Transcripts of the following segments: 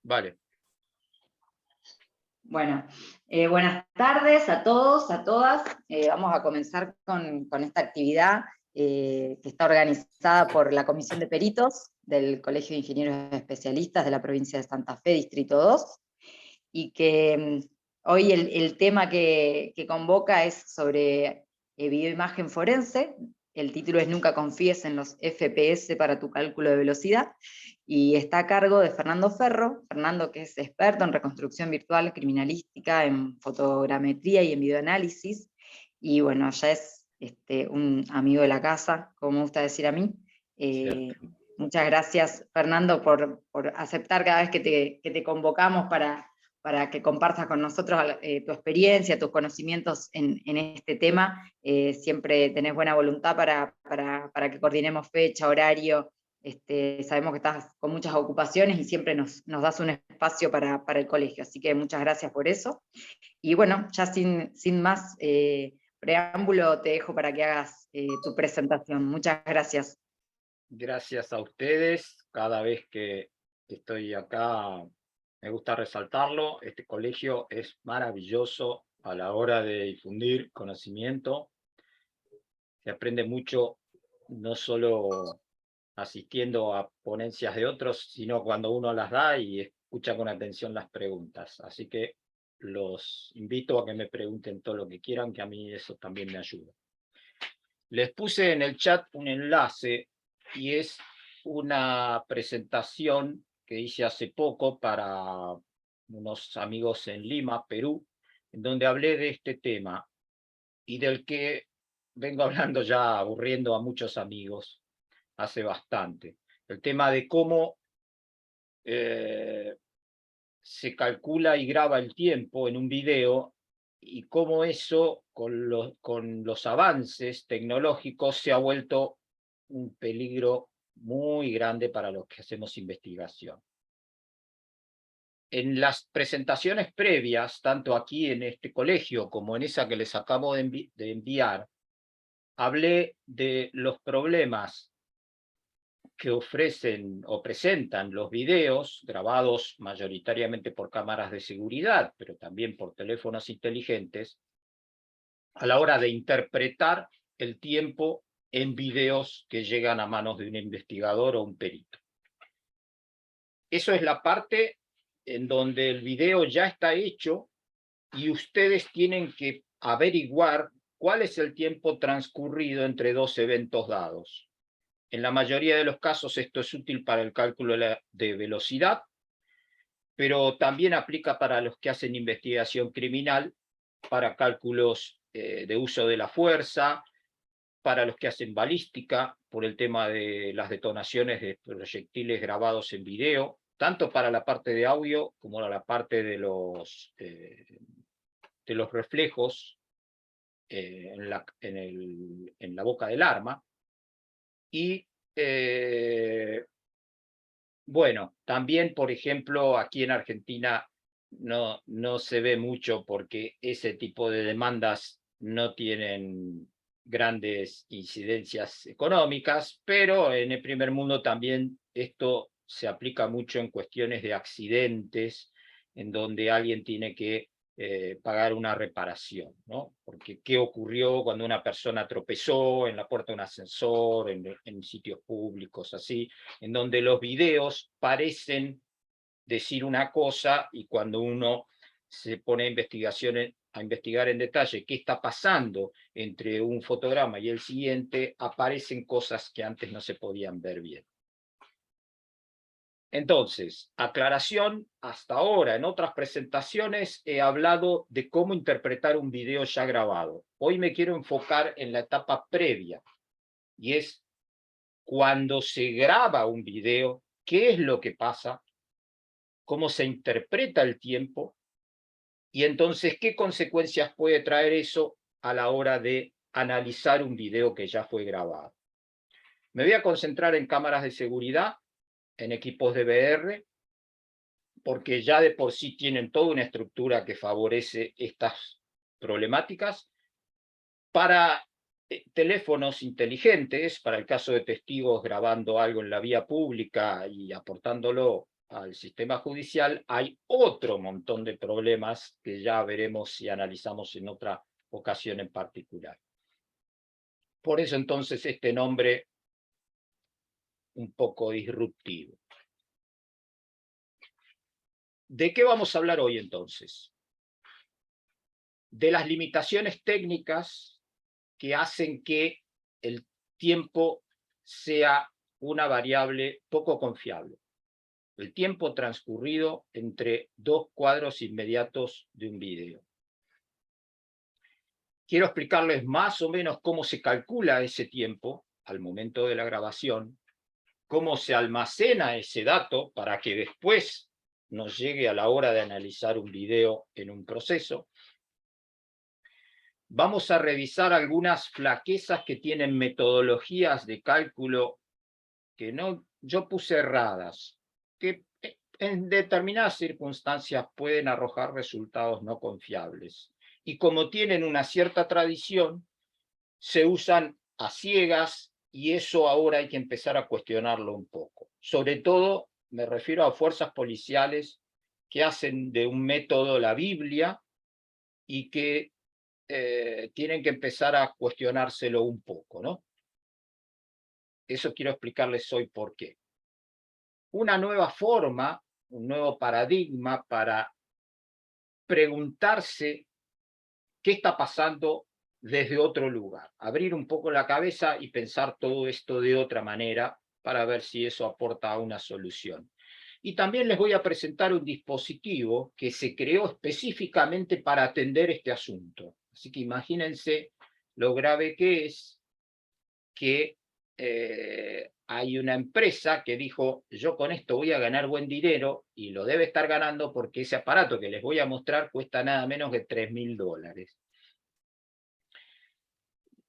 Vale. Bueno, buenas tardes a todos, a todas. Vamos a comenzar con esta actividad que está organizada por la Comisión de Peritos del Colegio de Ingenieros Especialistas de la provincia de Santa Fe, Distrito 2, y que hoy el tema que convoca es sobre videoimagen forense. El título es Nunca confíes en los FPS para tu cálculo de velocidad, y está a cargo de Fernando Ferro. Fernando, que es experto en reconstrucción virtual criminalística, en fotogrametría y en videoanálisis, y bueno, ya es un amigo de la casa, como me gusta decir a mí. Muchas gracias, Fernando, por aceptar cada vez que te convocamos para que compartas con nosotros tu experiencia, tus conocimientos en este tema. Siempre tenés buena voluntad para que coordinemos fecha, horario. Sabemos que estás con muchas ocupaciones y siempre nos das un espacio para el colegio, así que muchas gracias por eso. Y bueno, ya sin más preámbulo, te dejo para que hagas tu presentación. Muchas gracias. Gracias a ustedes. Cada vez que estoy acá, me gusta resaltarlo. Este colegio es maravilloso a la hora de difundir conocimiento. Se aprende mucho, no solo asistiendo a ponencias de otros, sino cuando uno las da y escucha con atención las preguntas. Así que los invito a que me pregunten todo lo que quieran, que a mí eso también me ayuda. Les puse en el chat un enlace y es una presentación que hice hace poco para unos amigos en Lima, Perú, en donde hablé de este tema y del que vengo hablando ya aburriendo a muchos amigos hace bastante. El tema de cómo se calcula y graba el tiempo en un video y cómo eso con los avances tecnológicos se ha vuelto un peligro muy grande para los que hacemos investigación. En las presentaciones previas, tanto aquí en este colegio como en esa que les acabo de enviar, hablé de los problemas que ofrecen o presentan los videos grabados mayoritariamente por cámaras de seguridad, pero también por teléfonos inteligentes, a la hora de interpretar el tiempo en videos que llegan a manos de un investigador o un perito. Eso es la parte en donde el video ya está hecho y ustedes tienen que averiguar cuál es el tiempo transcurrido entre dos eventos dados. En la mayoría de los casos esto es útil para el cálculo de velocidad, pero también aplica para los que hacen investigación criminal, para cálculos de uso de la fuerza, para los que hacen balística, por el tema de las detonaciones de proyectiles grabados en video, tanto para la parte de audio como para la parte de los reflejos en la boca del arma. Y bueno, también, por ejemplo, aquí en Argentina no se ve mucho porque ese tipo de demandas no tienen grandes incidencias económicas, pero en el primer mundo también esto se aplica mucho en cuestiones de accidentes, en donde alguien tiene que pagar una reparación, ¿no? Porque ¿qué ocurrió cuando una persona tropezó en la puerta de un ascensor, en sitios públicos, así? En donde los videos parecen decir una cosa y cuando uno se pone a investigar en detalle qué está pasando entre un fotograma y el siguiente, aparecen cosas que antes no se podían ver bien. Entonces, aclaración, hasta ahora en otras presentaciones he hablado de cómo interpretar un video ya grabado. Hoy me quiero enfocar en la etapa previa, y es cuando se graba un video, qué es lo que pasa, cómo se interpreta el tiempo, y entonces qué consecuencias puede traer eso a la hora de analizar un video que ya fue grabado. Me voy a concentrar en cámaras de seguridad, en equipos de VR, porque ya de por sí tienen toda una estructura que favorece estas problemáticas. Para teléfonos inteligentes, para el caso de testigos grabando algo en la vía pública y aportándolo al sistema judicial, hay otro montón de problemas que ya veremos si analizamos en otra ocasión en particular. Por eso entonces este nombre un poco disruptivo. ¿De qué vamos a hablar hoy entonces? De las limitaciones técnicas que hacen que el tiempo sea una variable poco confiable. El tiempo transcurrido entre dos cuadros inmediatos de un video. Quiero explicarles más o menos cómo se calcula ese tiempo al momento de la grabación, cómo se almacena ese dato para que después nos llegue a la hora de analizar un video en un proceso. Vamos a revisar algunas flaquezas que tienen metodologías de cálculo que yo puse erradas, que en determinadas circunstancias pueden arrojar resultados no confiables. Y como tienen una cierta tradición, se usan a ciegas y eso ahora hay que empezar a cuestionarlo un poco. Sobre todo me refiero a fuerzas policiales que hacen de un método la Biblia y que tienen que empezar a cuestionárselo un poco, ¿no? Eso quiero explicarles hoy por qué. Una nueva forma, un nuevo paradigma para preguntarse qué está pasando desde otro lugar. Abrir un poco la cabeza y pensar todo esto de otra manera para ver si eso aporta una solución. Y también les voy a presentar un dispositivo que se creó específicamente para atender este asunto. Así que imagínense lo grave que es que hay una empresa que dijo, yo con esto voy a ganar buen dinero, y lo debe estar ganando porque ese aparato que les voy a mostrar cuesta nada menos que $3.000.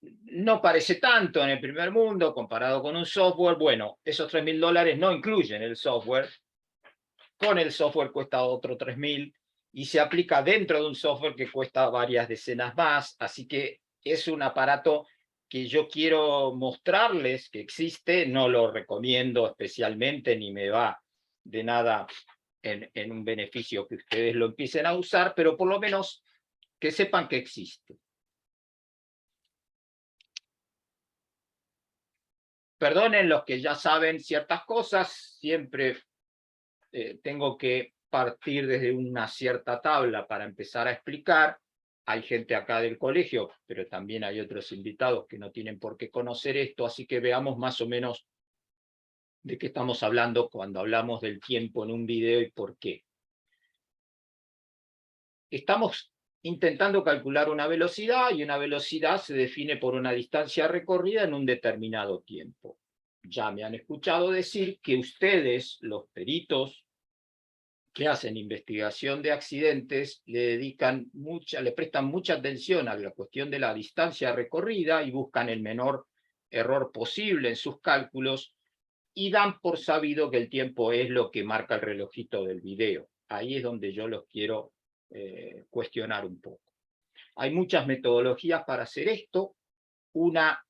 No parece tanto en el primer mundo comparado con un software. Bueno, esos $3.000 no incluyen el software. Con el software cuesta otro 3.000 y se aplica dentro de un software que cuesta varias decenas más. Así que es un aparato que yo quiero mostrarles que existe. No lo recomiendo especialmente ni me va de nada en un beneficio que ustedes lo empiecen a usar, pero por lo menos que sepan que existe. Perdonen los que ya saben ciertas cosas, siempre tengo que partir desde una cierta tabla para empezar a explicar. Hay gente acá del colegio, pero también hay otros invitados que no tienen por qué conocer esto, así que veamos más o menos de qué estamos hablando cuando hablamos del tiempo en un video y por qué. Estamos intentando calcular una velocidad y una velocidad se define por una distancia recorrida en un determinado tiempo. Ya me han escuchado decir que ustedes, los peritos que hacen investigación de accidentes, le prestan mucha atención a la cuestión de la distancia recorrida y buscan el menor error posible en sus cálculos y dan por sabido que el tiempo es lo que marca el relojito del video. Ahí es donde yo los quiero cuestionar un poco. Hay muchas metodologías para hacer esto. Una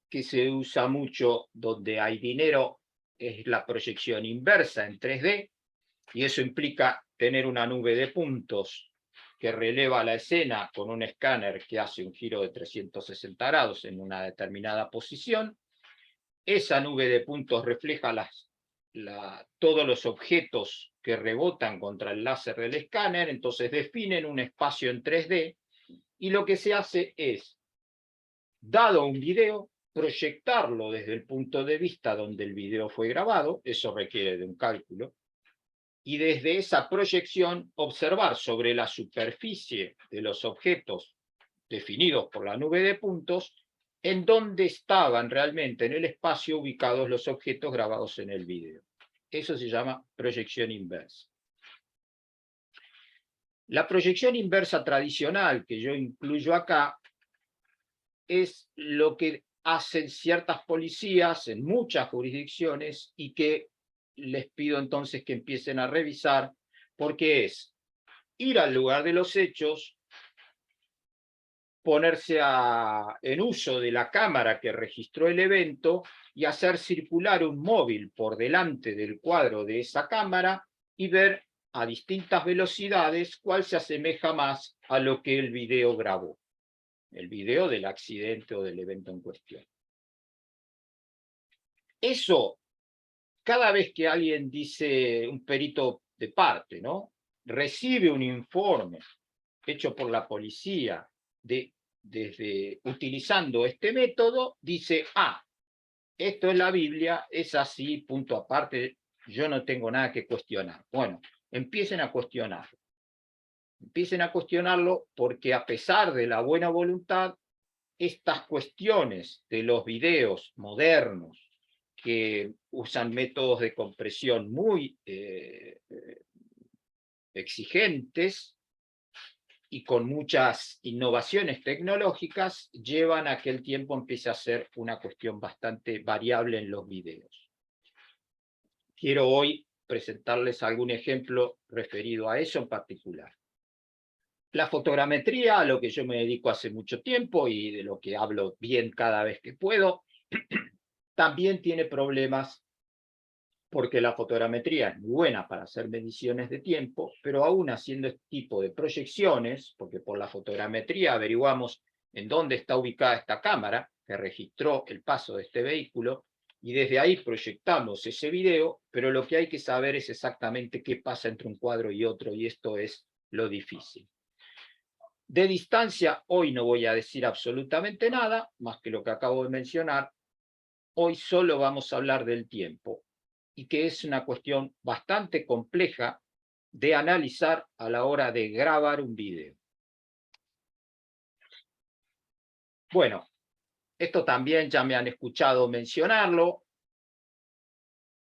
que se usa mucho donde hay dinero es la proyección inversa en 3D, y eso implica tener una nube de puntos que releva la escena con un escáner que hace un giro de 360 grados en una determinada posición. Esa nube de puntos refleja todos los objetos que rebotan contra el láser del escáner, entonces definen un espacio en 3D, y lo que se hace es, dado un video, proyectarlo desde el punto de vista donde el video fue grabado. Eso requiere de un cálculo, y desde esa proyección observar sobre la superficie de los objetos definidos por la nube de puntos en dónde estaban realmente en el espacio ubicados los objetos grabados en el video. Eso se llama proyección inversa. La proyección inversa tradicional que yo incluyo acá es lo que hacen ciertas policías en muchas jurisdicciones y que les pido entonces que empiecen a revisar, porque es ir al lugar de los hechos, ponerse en uso de la cámara que registró el evento y hacer circular un móvil por delante del cuadro de esa cámara y ver a distintas velocidades cuál se asemeja más a lo que el video grabó, el video del accidente o del evento en cuestión. Eso, cada vez que alguien dice, un perito de parte, ¿no?, recibe un informe hecho por la policía utilizando este método, dice, esto es la Biblia, es así, punto aparte, yo no tengo nada que cuestionar. Bueno, empiecen a cuestionarlo. Empiecen a cuestionarlo porque a pesar de la buena voluntad, estas cuestiones de los videos modernos que usan métodos de compresión muy exigentes y con muchas innovaciones tecnológicas, llevan a que el tiempo empiece a ser una cuestión bastante variable en los videos. Quiero hoy presentarles algún ejemplo referido a eso en particular. La fotogrametría, a lo que yo me dedico hace mucho tiempo y de lo que hablo bien cada vez que puedo, también tiene problemas porque la fotogrametría es muy buena para hacer mediciones de tiempo, pero aún haciendo este tipo de proyecciones, porque por la fotogrametría averiguamos en dónde está ubicada esta cámara que registró el paso de este vehículo, y desde ahí proyectamos ese video, pero lo que hay que saber es exactamente qué pasa entre un cuadro y otro, y esto es lo difícil. De distancia, hoy no voy a decir absolutamente nada, más que lo que acabo de mencionar. Hoy solo vamos a hablar del tiempo, y que es una cuestión bastante compleja de analizar a la hora de grabar un video. Bueno, esto también ya me han escuchado mencionarlo.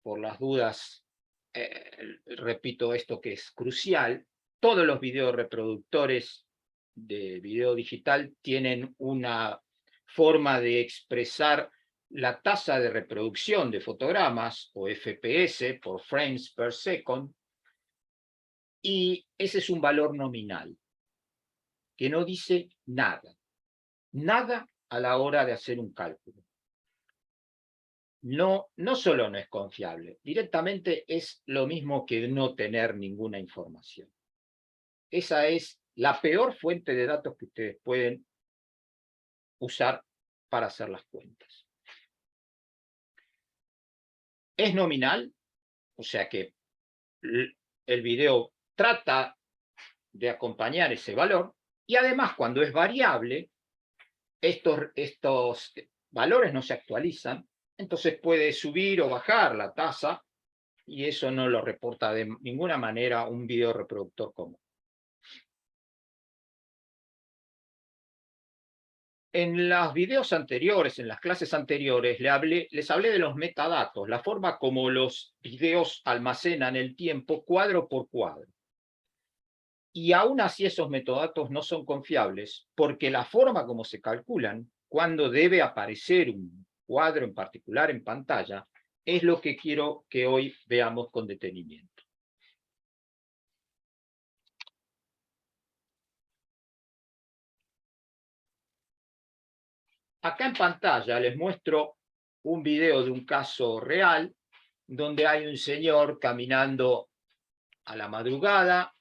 Por las dudas, repito esto que es crucial. Todos los videoreproductores de video digital tienen una forma de expresar la tasa de reproducción de fotogramas, o FPS, por frames per second, y ese es un valor nominal, que no dice nada, nada a la hora de hacer un cálculo. No solo no es confiable, directamente es lo mismo que no tener ninguna información. Esa es la peor fuente de datos que ustedes pueden usar para hacer las cuentas. Es nominal, o sea que el video trata de acompañar ese valor, y además cuando es variable, estos valores no se actualizan, entonces puede subir o bajar la tasa, y eso no lo reporta de ninguna manera un video reproductor común. En los videos anteriores, en las clases anteriores, les hablé de los metadatos, la forma como los videos almacenan el tiempo cuadro por cuadro. Y aún así esos metadatos no son confiables, porque la forma como se calculan, cuando debe aparecer un cuadro en particular en pantalla, es lo que quiero que hoy veamos con detenimiento. Acá en pantalla les muestro un video de un caso real, donde hay un señor caminando a la madrugada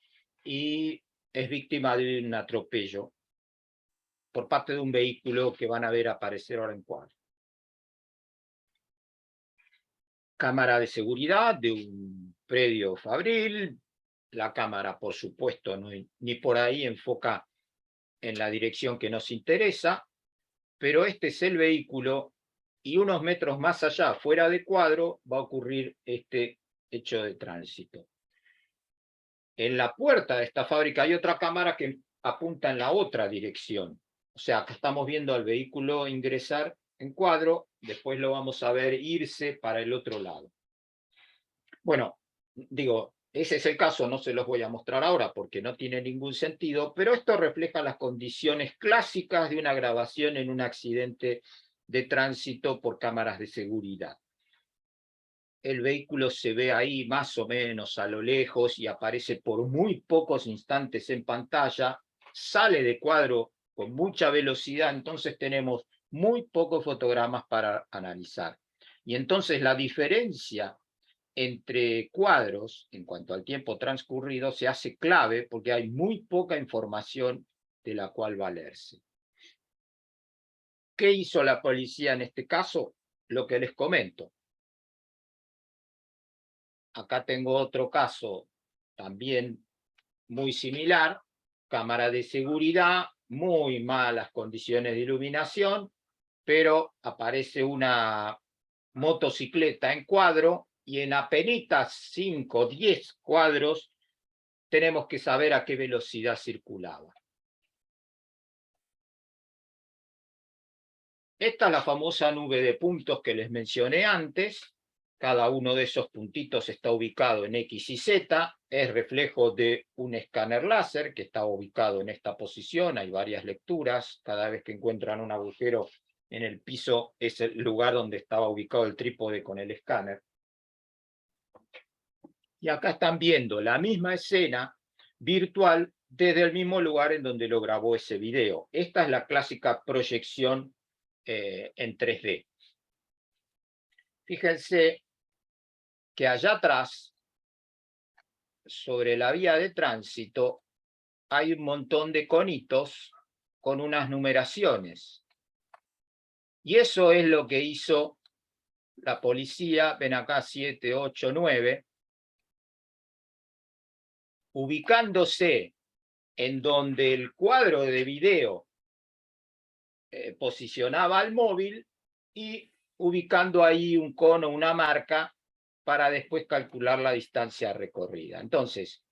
y es víctima de un atropello por parte de un vehículo que van a ver aparecer ahora en cuadro. Cámara de seguridad de un predio fabril. La cámara, por supuesto, ni por ahí enfoca en la dirección que nos interesa, pero este es el vehículo, y unos metros más allá, fuera de cuadro, va a ocurrir este hecho de tránsito. En la puerta de esta fábrica hay otra cámara que apunta en la otra dirección. O sea, acá estamos viendo al vehículo ingresar en cuadro, después lo vamos a ver irse para el otro lado. Bueno, digo, ese es el caso, no se los voy a mostrar ahora porque no tiene ningún sentido, pero esto refleja las condiciones clásicas de una grabación en un accidente de tránsito por cámaras de seguridad. El vehículo se ve ahí más o menos a lo lejos y aparece por muy pocos instantes en pantalla, sale de cuadro con mucha velocidad, entonces tenemos muy pocos fotogramas para analizar. Y entonces la diferencia entre cuadros, en cuanto al tiempo transcurrido, se hace clave porque hay muy poca información de la cual valerse. ¿Qué hizo la policía en este caso? Lo que les comento. Acá tengo otro caso también muy similar, cámara de seguridad, muy malas condiciones de iluminación, pero aparece una motocicleta en cuadro y en apenas 5 o 10 cuadros tenemos que saber a qué velocidad circulaba. Esta es la famosa nube de puntos que les mencioné antes. Cada uno de esos puntitos está ubicado en X y Z. Es reflejo de un escáner láser que está ubicado en esta posición. Hay varias lecturas. Cada vez que encuentran un agujero en el piso es el lugar donde estaba ubicado el trípode con el escáner. Y acá están viendo la misma escena virtual desde el mismo lugar en donde lo grabó ese video. Esta es la clásica proyección en 3D. Fíjense que allá atrás, sobre la vía de tránsito, hay un montón de conitos con unas numeraciones. Y eso es lo que hizo la policía, ven acá 7, 8, 9, ubicándose en donde el cuadro de video posicionaba al móvil y ubicando ahí un cono, una marca, para después calcular la distancia recorrida. Entonces,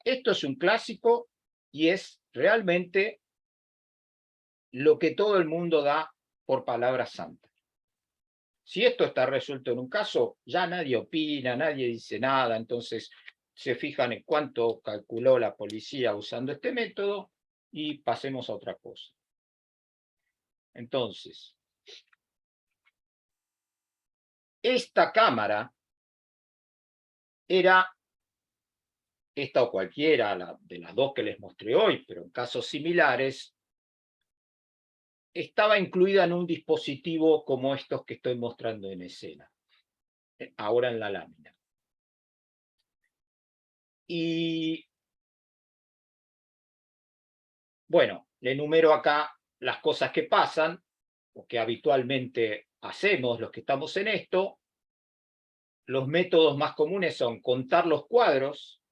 esto es un clásico y es realmente lo que todo el mundo da por palabra santa. Si esto está resuelto en un caso, ya nadie opina, nadie dice nada, entonces se fijan en cuánto calculó la policía usando este método y pasemos a otra cosa. Entonces, esta cámara era, esta o cualquiera de las dos que les mostré hoy, pero en casos similares, estaba incluida en un dispositivo como estos que estoy mostrando en escena, ahora en la lámina. Y bueno, le enumero acá las cosas que pasan, o que habitualmente hacemos los que estamos en esto. Los métodos más comunes son contar los cuadros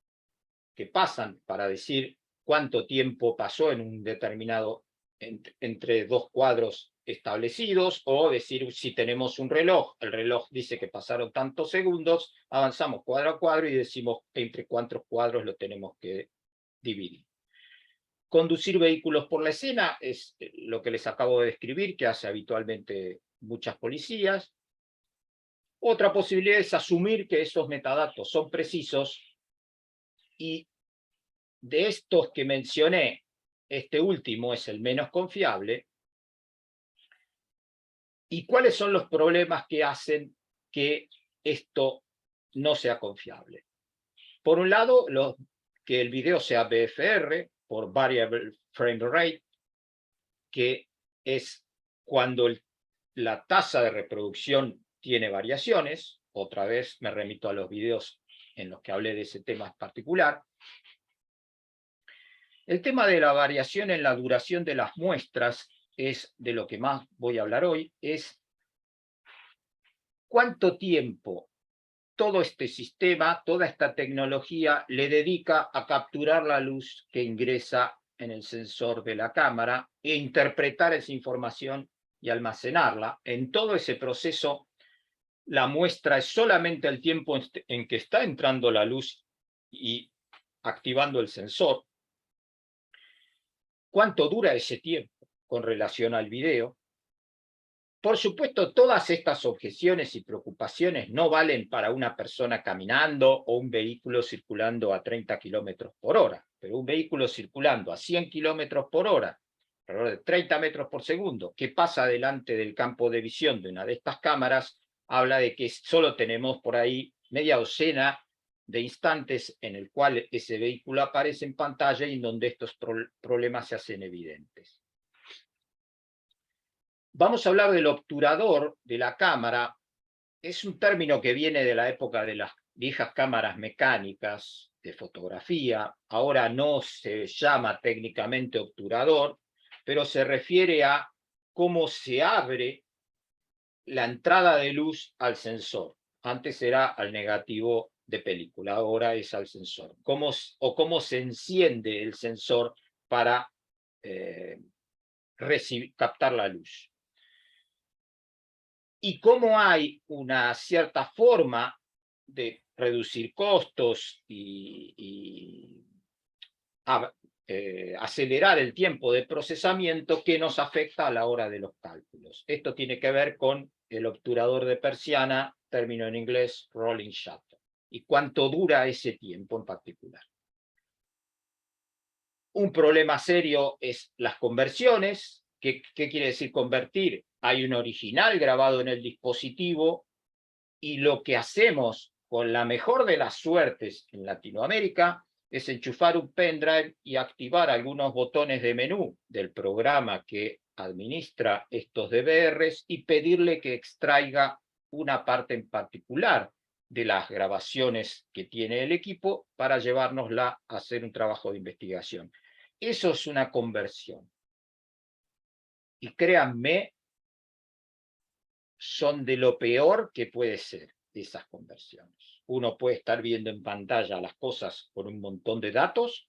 que pasan para decir cuánto tiempo pasó en un determinado, entre dos cuadros establecidos, o decir si tenemos un reloj, el reloj dice que pasaron tantos segundos, avanzamos cuadro a cuadro y decimos entre cuántos cuadros lo tenemos que dividir. Conducir vehículos por la escena es lo que les acabo de describir, que hace habitualmente muchas policías. Otra posibilidad es asumir que esos metadatos son precisos y de estos que mencioné, este último es el menos confiable. ¿Y cuáles son los problemas que hacen que esto no sea confiable? Por un lado, que el video sea VFR, por Variable Frame Rate, que es cuando la tasa de reproducción tiene variaciones. Otra vez me remito a los videos en los que hablé de ese tema particular. El tema de la variación en la duración de las muestras es de lo que más voy a hablar hoy, es cuánto tiempo todo este sistema, toda esta tecnología le dedica a capturar la luz que ingresa en el sensor de la cámara e interpretar esa información y almacenarla. En todo ese proceso, la muestra es solamente el tiempo en que está entrando la luz y activando el sensor. ¿Cuánto dura ese tiempo con relación al video? Por supuesto, todas estas objeciones y preocupaciones no valen para una persona caminando o un vehículo circulando a 30 kilómetros por hora, pero un vehículo circulando a 100 kilómetros por hora, alrededor de 30 metros por segundo, que pasa delante del campo de visión de una de estas cámaras, habla de que solo tenemos por ahí media docena de instantes en el cual ese vehículo aparece en pantalla y en donde estos problemas se hacen evidentes. Vamos a hablar del obturador de la cámara, es un término que viene de la época de las viejas cámaras mecánicas de fotografía. Ahora no se llama técnicamente obturador, pero se refiere a cómo se abre la entrada de luz al sensor. Antes era al negativo de película, ahora es al sensor. Cómo se enciende el sensor para captar la luz. Y cómo hay una cierta forma de reducir costos y acelerar el tiempo de procesamiento que nos afecta a la hora de los cálculos. Esto tiene que ver con el obturador de persiana, término en inglés rolling shutter, y cuánto dura ese tiempo en particular. Un problema serio es las conversiones. ¿Qué quiere decir convertir? Hay un original grabado en el dispositivo y lo que hacemos con la mejor de las suertes en Latinoamérica es enchufar un pendrive y activar algunos botones de menú del programa que administra estos DVRs y pedirle que extraiga una parte en particular de las grabaciones que tiene el equipo para llevárnosla a hacer un trabajo de investigación. Eso es una conversión. Y créanme, son de lo peor que puede ser esas conversiones. Uno puede estar viendo en pantalla las cosas con un montón de datos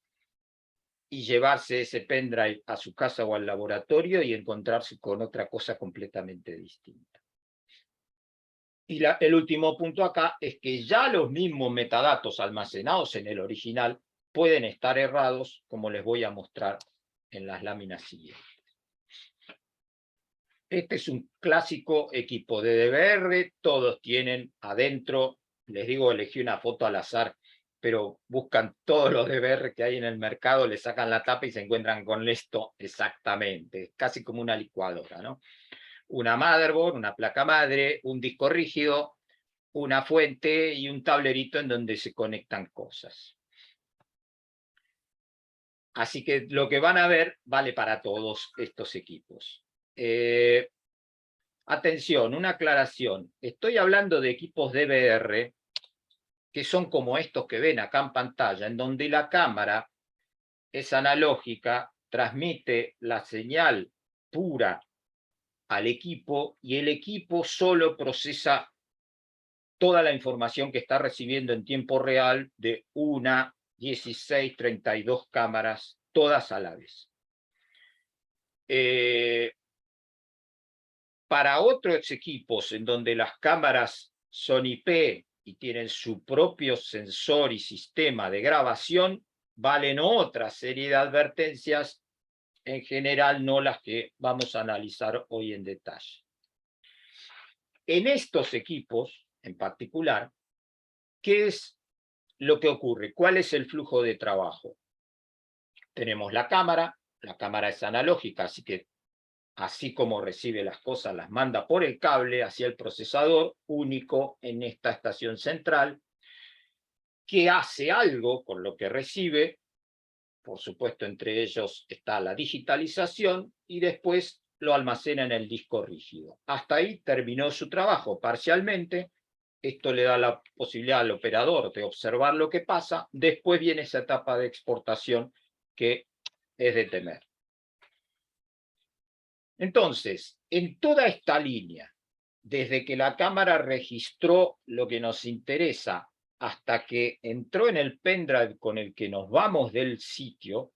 y llevarse ese pendrive a su casa o al laboratorio y encontrarse con otra cosa completamente distinta. Y el último punto acá es que ya los mismos metadatos almacenados en el original pueden estar errados, como les voy a mostrar en las láminas siguientes. Este es un clásico equipo de DVR, todos tienen adentro, les digo, elegí una foto al azar, pero buscan todos los DVR que hay en el mercado, le sacan la tapa y se encuentran con esto exactamente, casi como una licuadora, ¿no? Una motherboard, una placa madre, un disco rígido, una fuente y un tablerito en donde se conectan cosas. Así que lo que van a ver vale para todos estos equipos. Atención, una aclaración. Estoy hablando de equipos DVR que son como estos que ven acá en pantalla, en donde la cámara es analógica, transmite la señal pura al equipo y el equipo solo procesa toda la información que está recibiendo en tiempo real de una, 16, 32 cámaras, todas a la vez. Para otros equipos en donde las cámaras son IP y tienen su propio sensor y sistema de grabación, valen otra serie de advertencias, en general no las que vamos a analizar hoy en detalle. En estos equipos, en particular, ¿qué es lo que ocurre? ¿Cuál es el flujo de trabajo? Tenemos la cámara es analógica, así que así como recibe las cosas, las manda por el cable hacia el procesador único en esta estación central, que hace algo con lo que recibe. Por supuesto, entre ellos está la digitalización y después lo almacena en el disco rígido. Hasta ahí terminó su trabajo parcialmente. Esto le da la posibilidad al operador de observar lo que pasa. Después viene esa etapa de exportación que es de temer. Entonces, en toda esta línea, desde que la cámara registró lo que nos interesa hasta que entró en el pendrive con el que nos vamos del sitio,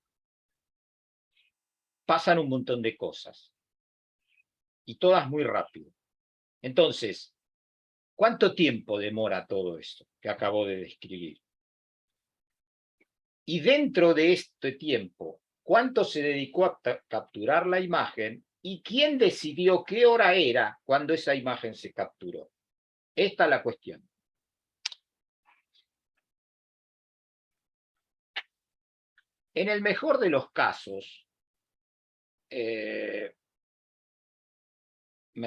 pasan un montón de cosas. Y todas muy rápido. Entonces, ¿cuánto tiempo demora todo esto que acabo de describir? Y dentro de este tiempo, ¿cuánto se dedicó a capturar la imagen? ¿Y quién decidió qué hora era cuando esa imagen se capturó? Esta es la cuestión. En el mejor de los casos, me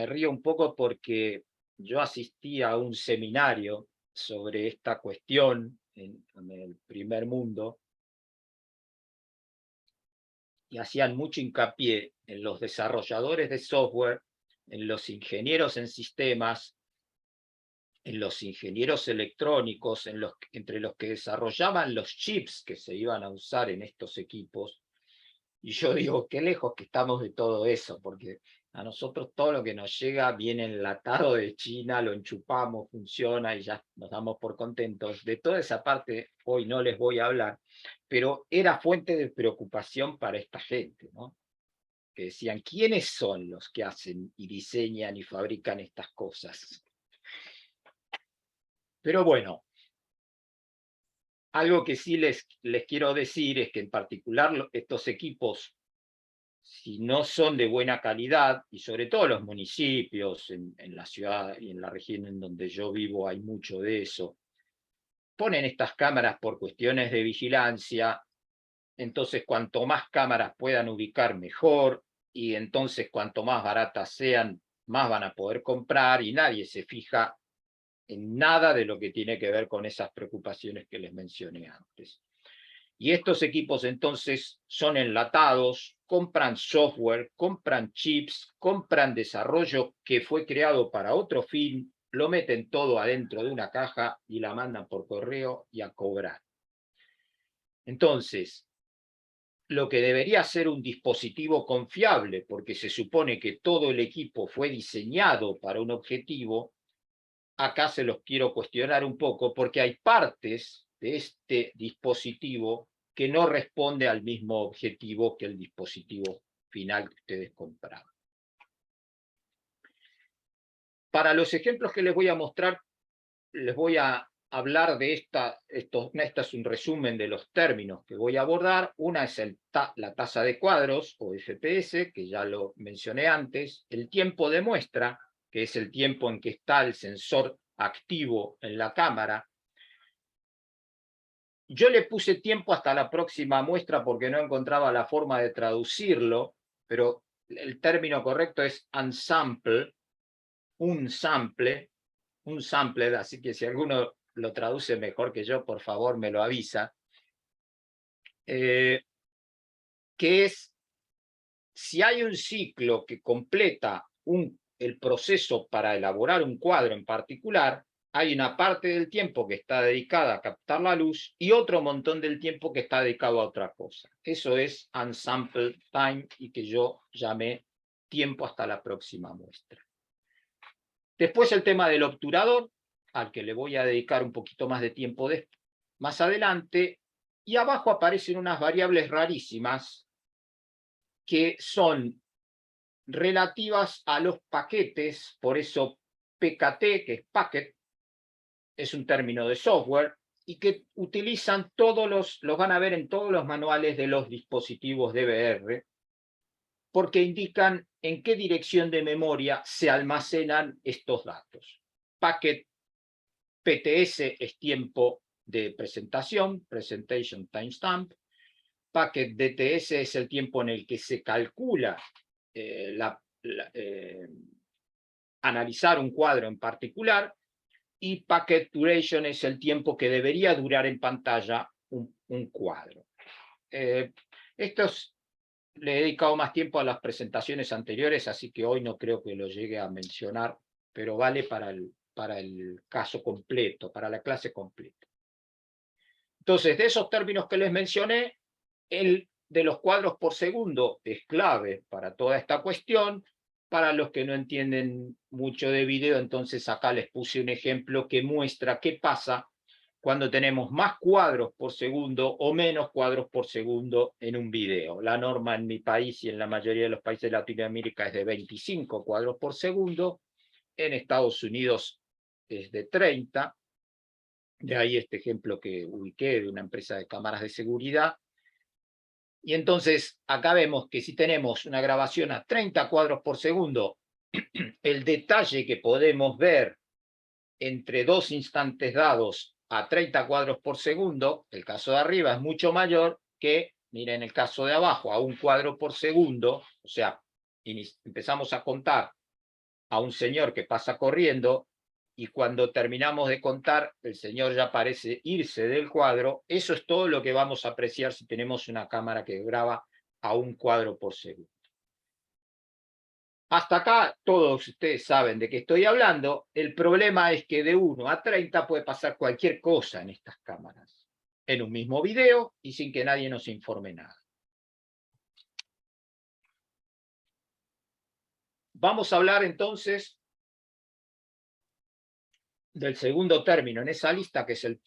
río un poco porque yo asistí a un seminario sobre esta cuestión en el primer mundo y hacían mucho hincapié en los desarrolladores de software, en los ingenieros en sistemas en los ingenieros electrónicos, entre los que desarrollaban los chips que se iban a usar en estos equipos. Y yo digo, qué lejos que estamos de todo eso, porque a nosotros todo lo que nos llega viene enlatado de China, lo enchupamos, funciona y ya nos damos por contentos. De toda esa parte hoy no les voy a hablar, pero era fuente de preocupación para esta gente, ¿no? Que decían, ¿quiénes son los que hacen y diseñan y fabrican estas cosas? Pero bueno, algo que sí les quiero decir es que en particular estos equipos, si no son de buena calidad, y sobre todo los municipios, en la ciudad y en la región en donde yo vivo hay mucho de eso, ponen estas cámaras por cuestiones de vigilancia, entonces cuanto más cámaras puedan ubicar mejor, y entonces cuanto más baratas sean, más van a poder comprar, y nadie se fija en nada de lo que tiene que ver con esas preocupaciones que les mencioné antes. Y estos equipos entonces son enlatados, compran software, compran chips, compran desarrollo que fue creado para otro fin, lo meten todo adentro de una caja y la mandan por correo y a cobrar. Entonces, lo que debería ser un dispositivo confiable, porque se supone que todo el equipo fue diseñado para un objetivo, acá se los quiero cuestionar un poco, porque hay partes de este dispositivo que no responde al mismo objetivo que el dispositivo final que ustedes compraron. Para los ejemplos que les voy a mostrar, les voy a hablar de esta es un resumen de los términos que voy a abordar. Una es la tasa de cuadros, o FPS, que ya lo mencioné antes, el tiempo de muestra, que es el tiempo en que está el sensor activo en la cámara. Yo le puse tiempo hasta la próxima muestra porque no encontraba la forma de traducirlo, pero el término correcto es unsample, un sample, así que si alguno lo traduce mejor que yo, por favor me lo avisa, que es, si hay un ciclo que completa el proceso para elaborar un cuadro en particular, hay una parte del tiempo que está dedicada a captar la luz y otro montón del tiempo que está dedicado a otra cosa. Eso es unsampled time y que yo llamé tiempo hasta la próxima muestra. Después el tema del obturador, al que le voy a dedicar un poquito más de tiempo más adelante, y abajo aparecen unas variables rarísimas que son relativas a los paquetes, por eso PKT, que es packet, es un término de software, y que utilizan los van a ver en todos los manuales de los dispositivos DVR, porque indican en qué dirección de memoria se almacenan estos datos. Packet PTS es tiempo de presentación, Presentation Timestamp. Packet DTS es el tiempo en el que se calcula analizar un cuadro en particular, y Packet Duration es el tiempo que debería durar en pantalla un cuadro. Le he dedicado más tiempo a las presentaciones anteriores, así que hoy no creo que lo llegue a mencionar, pero vale para el caso completo, para la clase completa. Entonces, de esos términos que les mencioné, el de los cuadros por segundo es clave para toda esta cuestión. Para los que no entienden mucho de video, entonces acá les puse un ejemplo que muestra qué pasa cuando tenemos más cuadros por segundo o menos cuadros por segundo en un video. La norma en mi país y en la mayoría de los países de Latinoamérica es de 25 cuadros por segundo, en Estados Unidos es de 30, de ahí este ejemplo que ubiqué de una empresa de cámaras de seguridad. Y entonces acá vemos que si tenemos una grabación a 30 cuadros por segundo, el detalle que podemos ver entre dos instantes dados a 30 cuadros por segundo, el caso de arriba es mucho mayor que, miren el caso de abajo, a un cuadro por segundo, o sea, empezamos a contar a un señor que pasa corriendo, y cuando terminamos de contar, el señor ya parece irse del cuadro. Eso es todo lo que vamos a apreciar si tenemos una cámara que graba a un cuadro por segundo. Hasta acá todos ustedes saben de qué estoy hablando. El problema es que de 1 a 30 puede pasar cualquier cosa en estas cámaras, en un mismo video y sin que nadie nos informe nada. Vamos a hablar entonces del segundo término en esa lista, que es el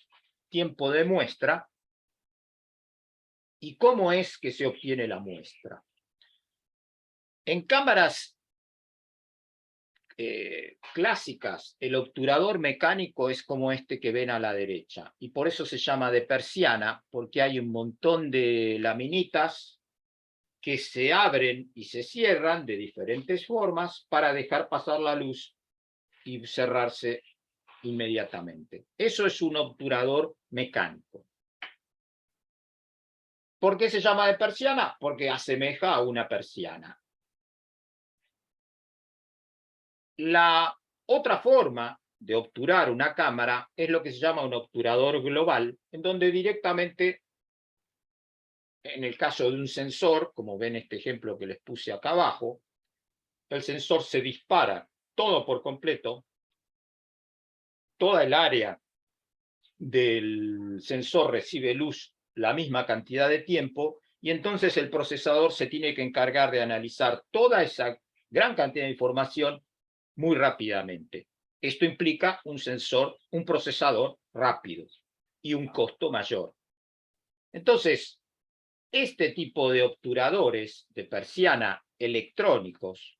tiempo de muestra, y cómo es que se obtiene la muestra. En cámaras clásicas, el obturador mecánico es como este que ven a la derecha, y por eso se llama de persiana, porque hay un montón de laminitas que se abren y se cierran de diferentes formas para dejar pasar la luz y cerrarse inmediatamente. Eso es un obturador mecánico. ¿Por qué se llama de persiana? Porque asemeja a una persiana. La otra forma de obturar una cámara es lo que se llama un obturador global, en donde directamente, en el caso de un sensor, como ven este ejemplo que les puse acá abajo, el sensor se dispara todo por completo, toda el área del sensor recibe luz la misma cantidad de tiempo, y entonces el procesador se tiene que encargar de analizar toda esa gran cantidad de información muy rápidamente. Esto implica un procesador rápido y un costo mayor. Entonces, este tipo de obturadores de persiana electrónicos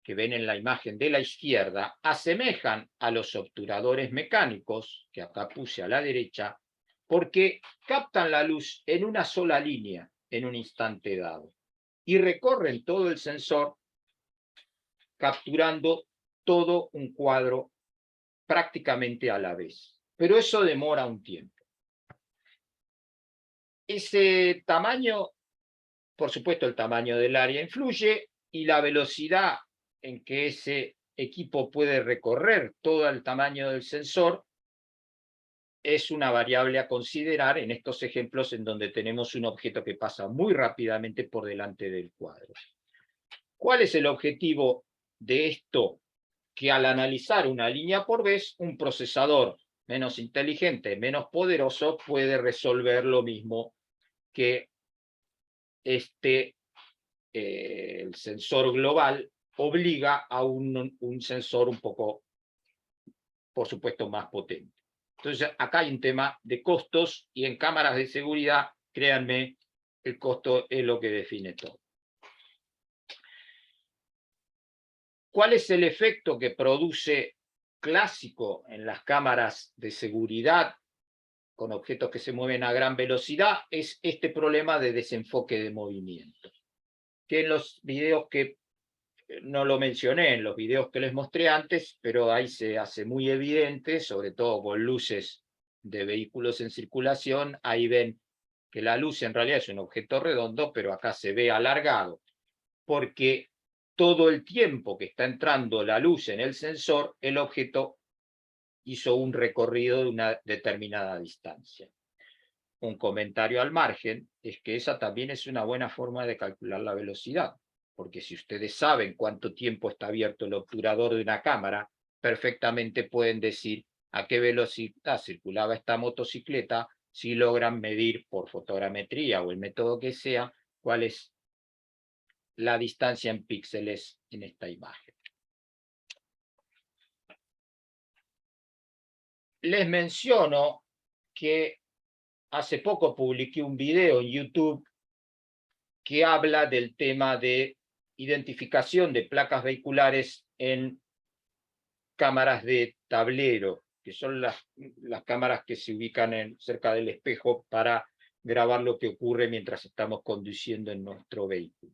que ven en la imagen de la izquierda asemejan a los obturadores mecánicos, que acá puse a la derecha, porque captan la luz en una sola línea en un instante dado y recorren todo el sensor capturando todo un cuadro prácticamente a la vez. Pero eso demora un tiempo. Ese tamaño, por supuesto, el tamaño del área influye, y la velocidad en que ese equipo puede recorrer todo el tamaño del sensor es una variable a considerar en estos ejemplos en donde tenemos un objeto que pasa muy rápidamente por delante del cuadro. ¿Cuál es el objetivo de esto? Que al analizar una línea por vez, un procesador menos inteligente, menos poderoso, puede resolver lo mismo que el sensor global obliga a un sensor un poco, por supuesto, más potente. Entonces, acá hay un tema de costos, y en cámaras de seguridad, créanme, el costo es lo que define todo. ¿Cuál es el efecto que produce clásico en las cámaras de seguridad con objetos que se mueven a gran velocidad? Es este problema de desenfoque de movimiento, que en los videos que no lo mencioné, en los videos que les mostré antes, pero ahí se hace muy evidente, sobre todo con luces de vehículos en circulación. Ahí ven que la luz en realidad es un objeto redondo, pero acá se ve alargado, porque todo el tiempo que está entrando la luz en el sensor, el objeto hizo un recorrido de una determinada distancia. Un comentario al margen es que esa también es una buena forma de calcular la velocidad, porque si ustedes saben cuánto tiempo está abierto el obturador de una cámara, perfectamente pueden decir a qué velocidad circulaba esta motocicleta si logran medir por fotogrametría o el método que sea cuál es la distancia en píxeles en esta imagen. Les menciono que hace poco publiqué un video en YouTube que habla del tema de identificación de placas vehiculares en cámaras de tablero, que son las cámaras que se ubican cerca del espejo para grabar lo que ocurre mientras estamos conduciendo en nuestro vehículo.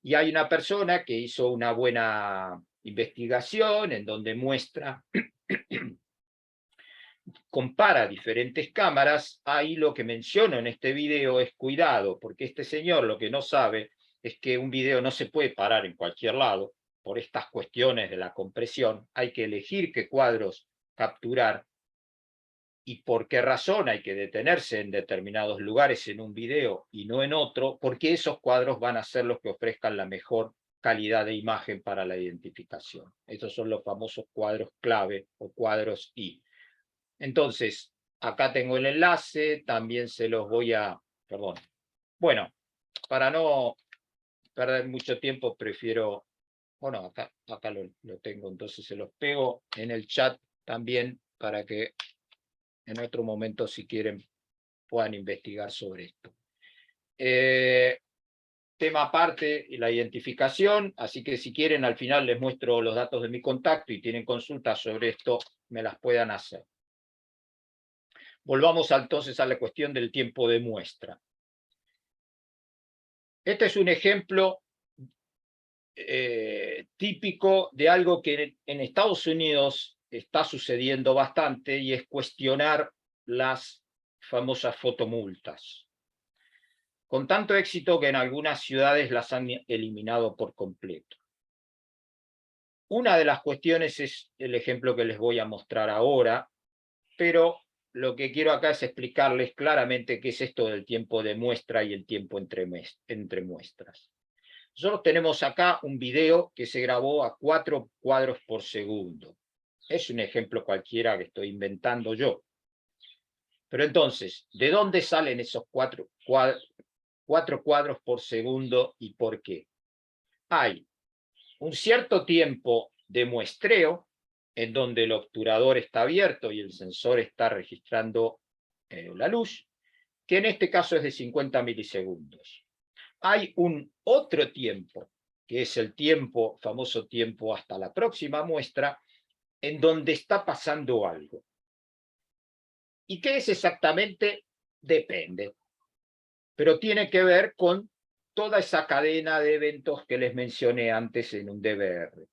Y hay una persona que hizo una buena investigación en donde muestra, compara diferentes cámaras. Ahí lo que menciono en este video es cuidado, porque este señor lo que no sabe es que un video no se puede parar en cualquier lado por estas cuestiones de la compresión. Hay que elegir qué cuadros capturar y por qué razón hay que detenerse en determinados lugares en un video y no en otro, porque esos cuadros van a ser los que ofrezcan la mejor calidad de imagen para la identificación. Estos son los famosos cuadros clave o cuadros I. Entonces, acá tengo el enlace, también se los voy a... Perdón. Bueno, para no perder mucho tiempo, prefiero... Bueno, acá lo tengo, entonces se los pego en el chat también para que en otro momento, si quieren, puedan investigar sobre esto. Tema aparte, la identificación, así que si quieren, al final les muestro los datos de mi contacto y tienen consultas sobre esto, me las puedan hacer. Volvamos entonces a la cuestión del tiempo de muestra. Este es un ejemplo típico de algo que en Estados Unidos está sucediendo bastante y es cuestionar las famosas fotomultas. Con tanto éxito que en algunas ciudades las han eliminado por completo. Una de las cuestiones es el ejemplo que les voy a mostrar ahora, pero lo que quiero acá es explicarles claramente qué es esto del tiempo de muestra y el tiempo entre muestras. Nosotros tenemos acá un video que se grabó a 4 cuadros por segundo. Es un ejemplo cualquiera que estoy inventando yo. Pero entonces, ¿de dónde salen esos 4 cuadros por segundo y por qué? Hay un cierto tiempo de muestreo en donde el obturador está abierto y el sensor está registrando la luz, que en este caso es de 50 milisegundos. Hay un otro tiempo, que es el tiempo, famoso tiempo hasta la próxima muestra, en donde está pasando algo. ¿Y qué es exactamente? Depende. Pero tiene que ver con toda esa cadena de eventos que les mencioné antes en un DVR.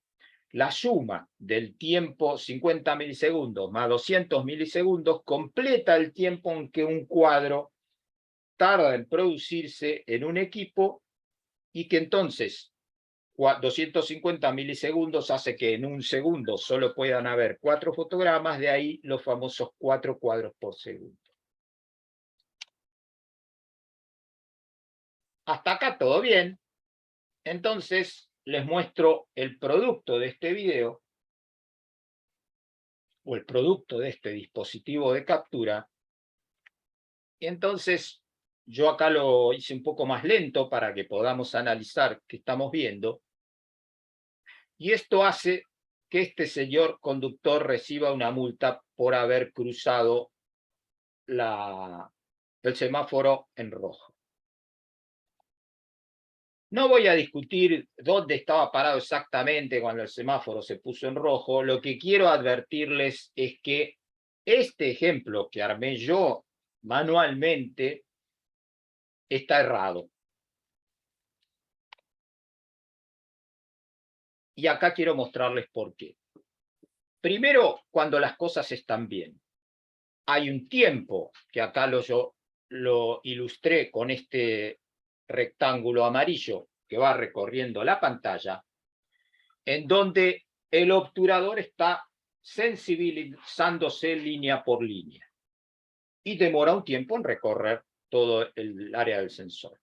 La suma del tiempo 50 milisegundos más 200 milisegundos completa el tiempo en que un cuadro tarda en producirse en un equipo y que entonces 250 milisegundos hace que en un segundo solo puedan haber 4 fotogramas, de ahí los famosos 4 cuadros por segundo. Hasta acá todo bien. Entonces les muestro el producto de este video o el producto de este dispositivo de captura. Y entonces yo acá lo hice un poco más lento para que podamos analizar qué estamos viendo. Y esto hace que este señor conductor reciba una multa por haber cruzado el semáforo en rojo. No voy a discutir dónde estaba parado exactamente cuando el semáforo se puso en rojo. Lo que quiero advertirles es que este ejemplo que armé yo manualmente está errado. Y acá quiero mostrarles por qué. Primero, cuando las cosas están bien. Hay un tiempo, que acá yo lo ilustré con este rectángulo amarillo que va recorriendo la pantalla, en donde el obturador está sensibilizándose línea por línea y demora un tiempo en recorrer todo el área del sensor.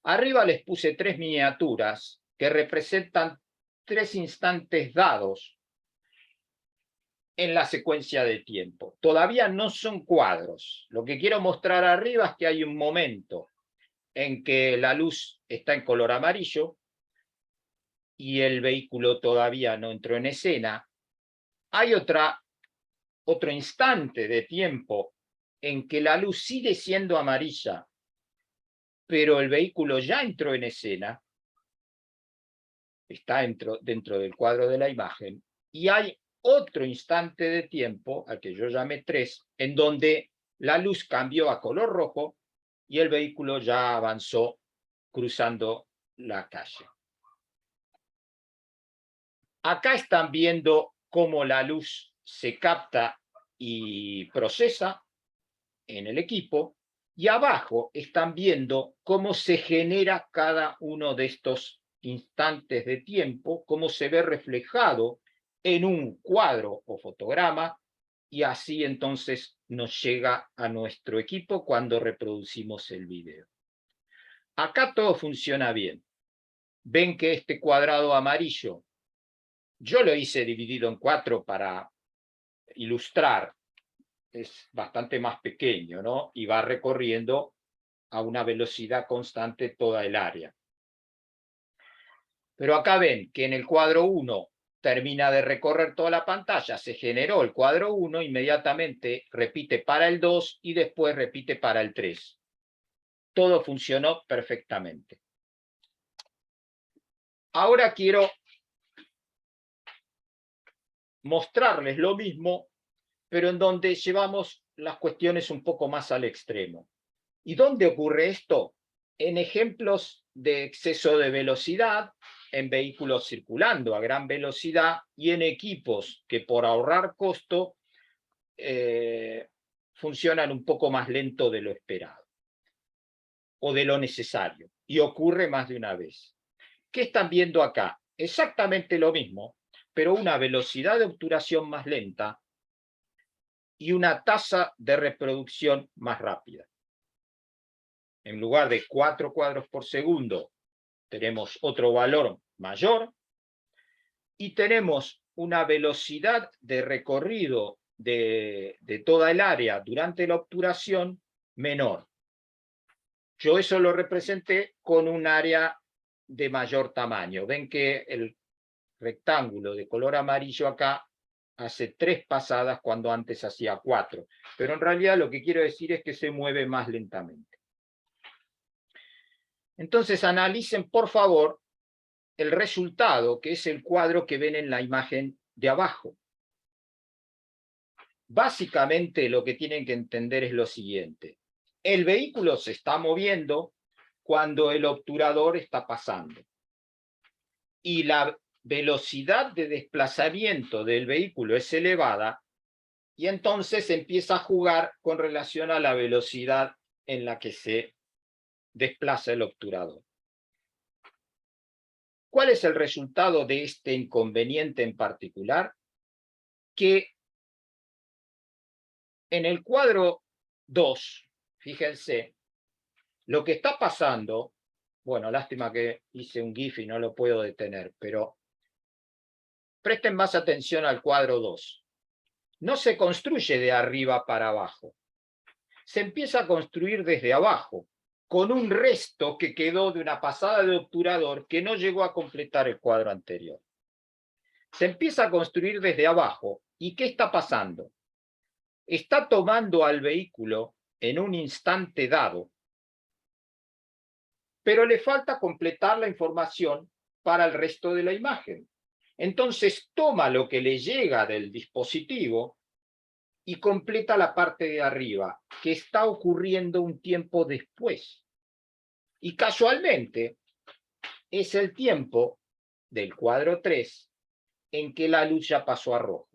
Arriba les puse 3 miniaturas que representan 3 instantes dados en la secuencia de tiempo. Todavía no son cuadros. Lo que quiero mostrar arriba es que hay un momento en que la luz está en color amarillo y el vehículo todavía no entró en escena. Hay otro instante de tiempo en que la luz sigue siendo amarilla, pero el vehículo ya entró en escena, está dentro del cuadro de la imagen, y hay otro instante de tiempo, al que yo llamé 3, en donde la luz cambió a color rojo y el vehículo ya avanzó cruzando la calle. Acá están viendo cómo la luz se capta y procesa en el equipo, y abajo están viendo cómo se genera cada uno de estos instantes de tiempo, cómo se ve reflejado en un cuadro o fotograma, y así entonces nos llega a nuestro equipo cuando reproducimos el video. Acá todo funciona bien. ven que este cuadrado amarillo, yo lo hice dividido en 4 para ilustrar, es bastante más pequeño, ¿no? Y va recorriendo a una velocidad constante toda el área. Pero acá ven que en el cuadro 1 termina de recorrer toda la pantalla, se generó el cuadro 1, inmediatamente repite para el 2 y después repite para el 3. Todo funcionó perfectamente. Ahora quiero mostrarles lo mismo, pero en donde llevamos las cuestiones un poco más al extremo. ¿Y dónde ocurre esto? En ejemplos de exceso de velocidad, en vehículos circulando a gran velocidad y en equipos que por ahorrar costo funcionan un poco más lento de lo esperado o de lo necesario, y ocurre más de una vez. ¿Qué están viendo acá? Exactamente lo mismo, pero una velocidad de obturación más lenta y una tasa de reproducción más rápida. En lugar de 4 cuadros por segundo, tenemos otro valor mayor y tenemos una velocidad de recorrido de toda el área durante la obturación menor. Yo eso lo representé con un área de mayor tamaño. Ven que el rectángulo de color amarillo acá hace 3 pasadas cuando antes hacía 4. Pero en realidad lo que quiero decir es que se mueve más lentamente. Entonces analicen, por favor, el resultado, que es el cuadro que ven en la imagen de abajo. Básicamente lo que tienen que entender es lo siguiente. El vehículo se está moviendo cuando el obturador está pasando. Y la velocidad de desplazamiento del vehículo es elevada, y entonces empieza a jugar con relación a la velocidad en la que se desplaza el obturador. ¿Cuál es el resultado de este inconveniente en particular? Que en el cuadro 2, fíjense, lo que está pasando, bueno, lástima que hice un GIF y no lo puedo detener, pero presten más atención al cuadro 2. No se construye de arriba para abajo, se empieza a construir desde abajo, con un resto que quedó de una pasada de obturador que no llegó a completar el cuadro anterior. Se empieza a construir desde abajo. ¿Y qué está pasando? Está tomando al vehículo en un instante dado, pero le falta completar la información para el resto de la imagen. Entonces toma lo que le llega del dispositivo y completa la parte de arriba, que está ocurriendo un tiempo después. Y casualmente es el tiempo del cuadro 3 en que la luz ya pasó a rojo.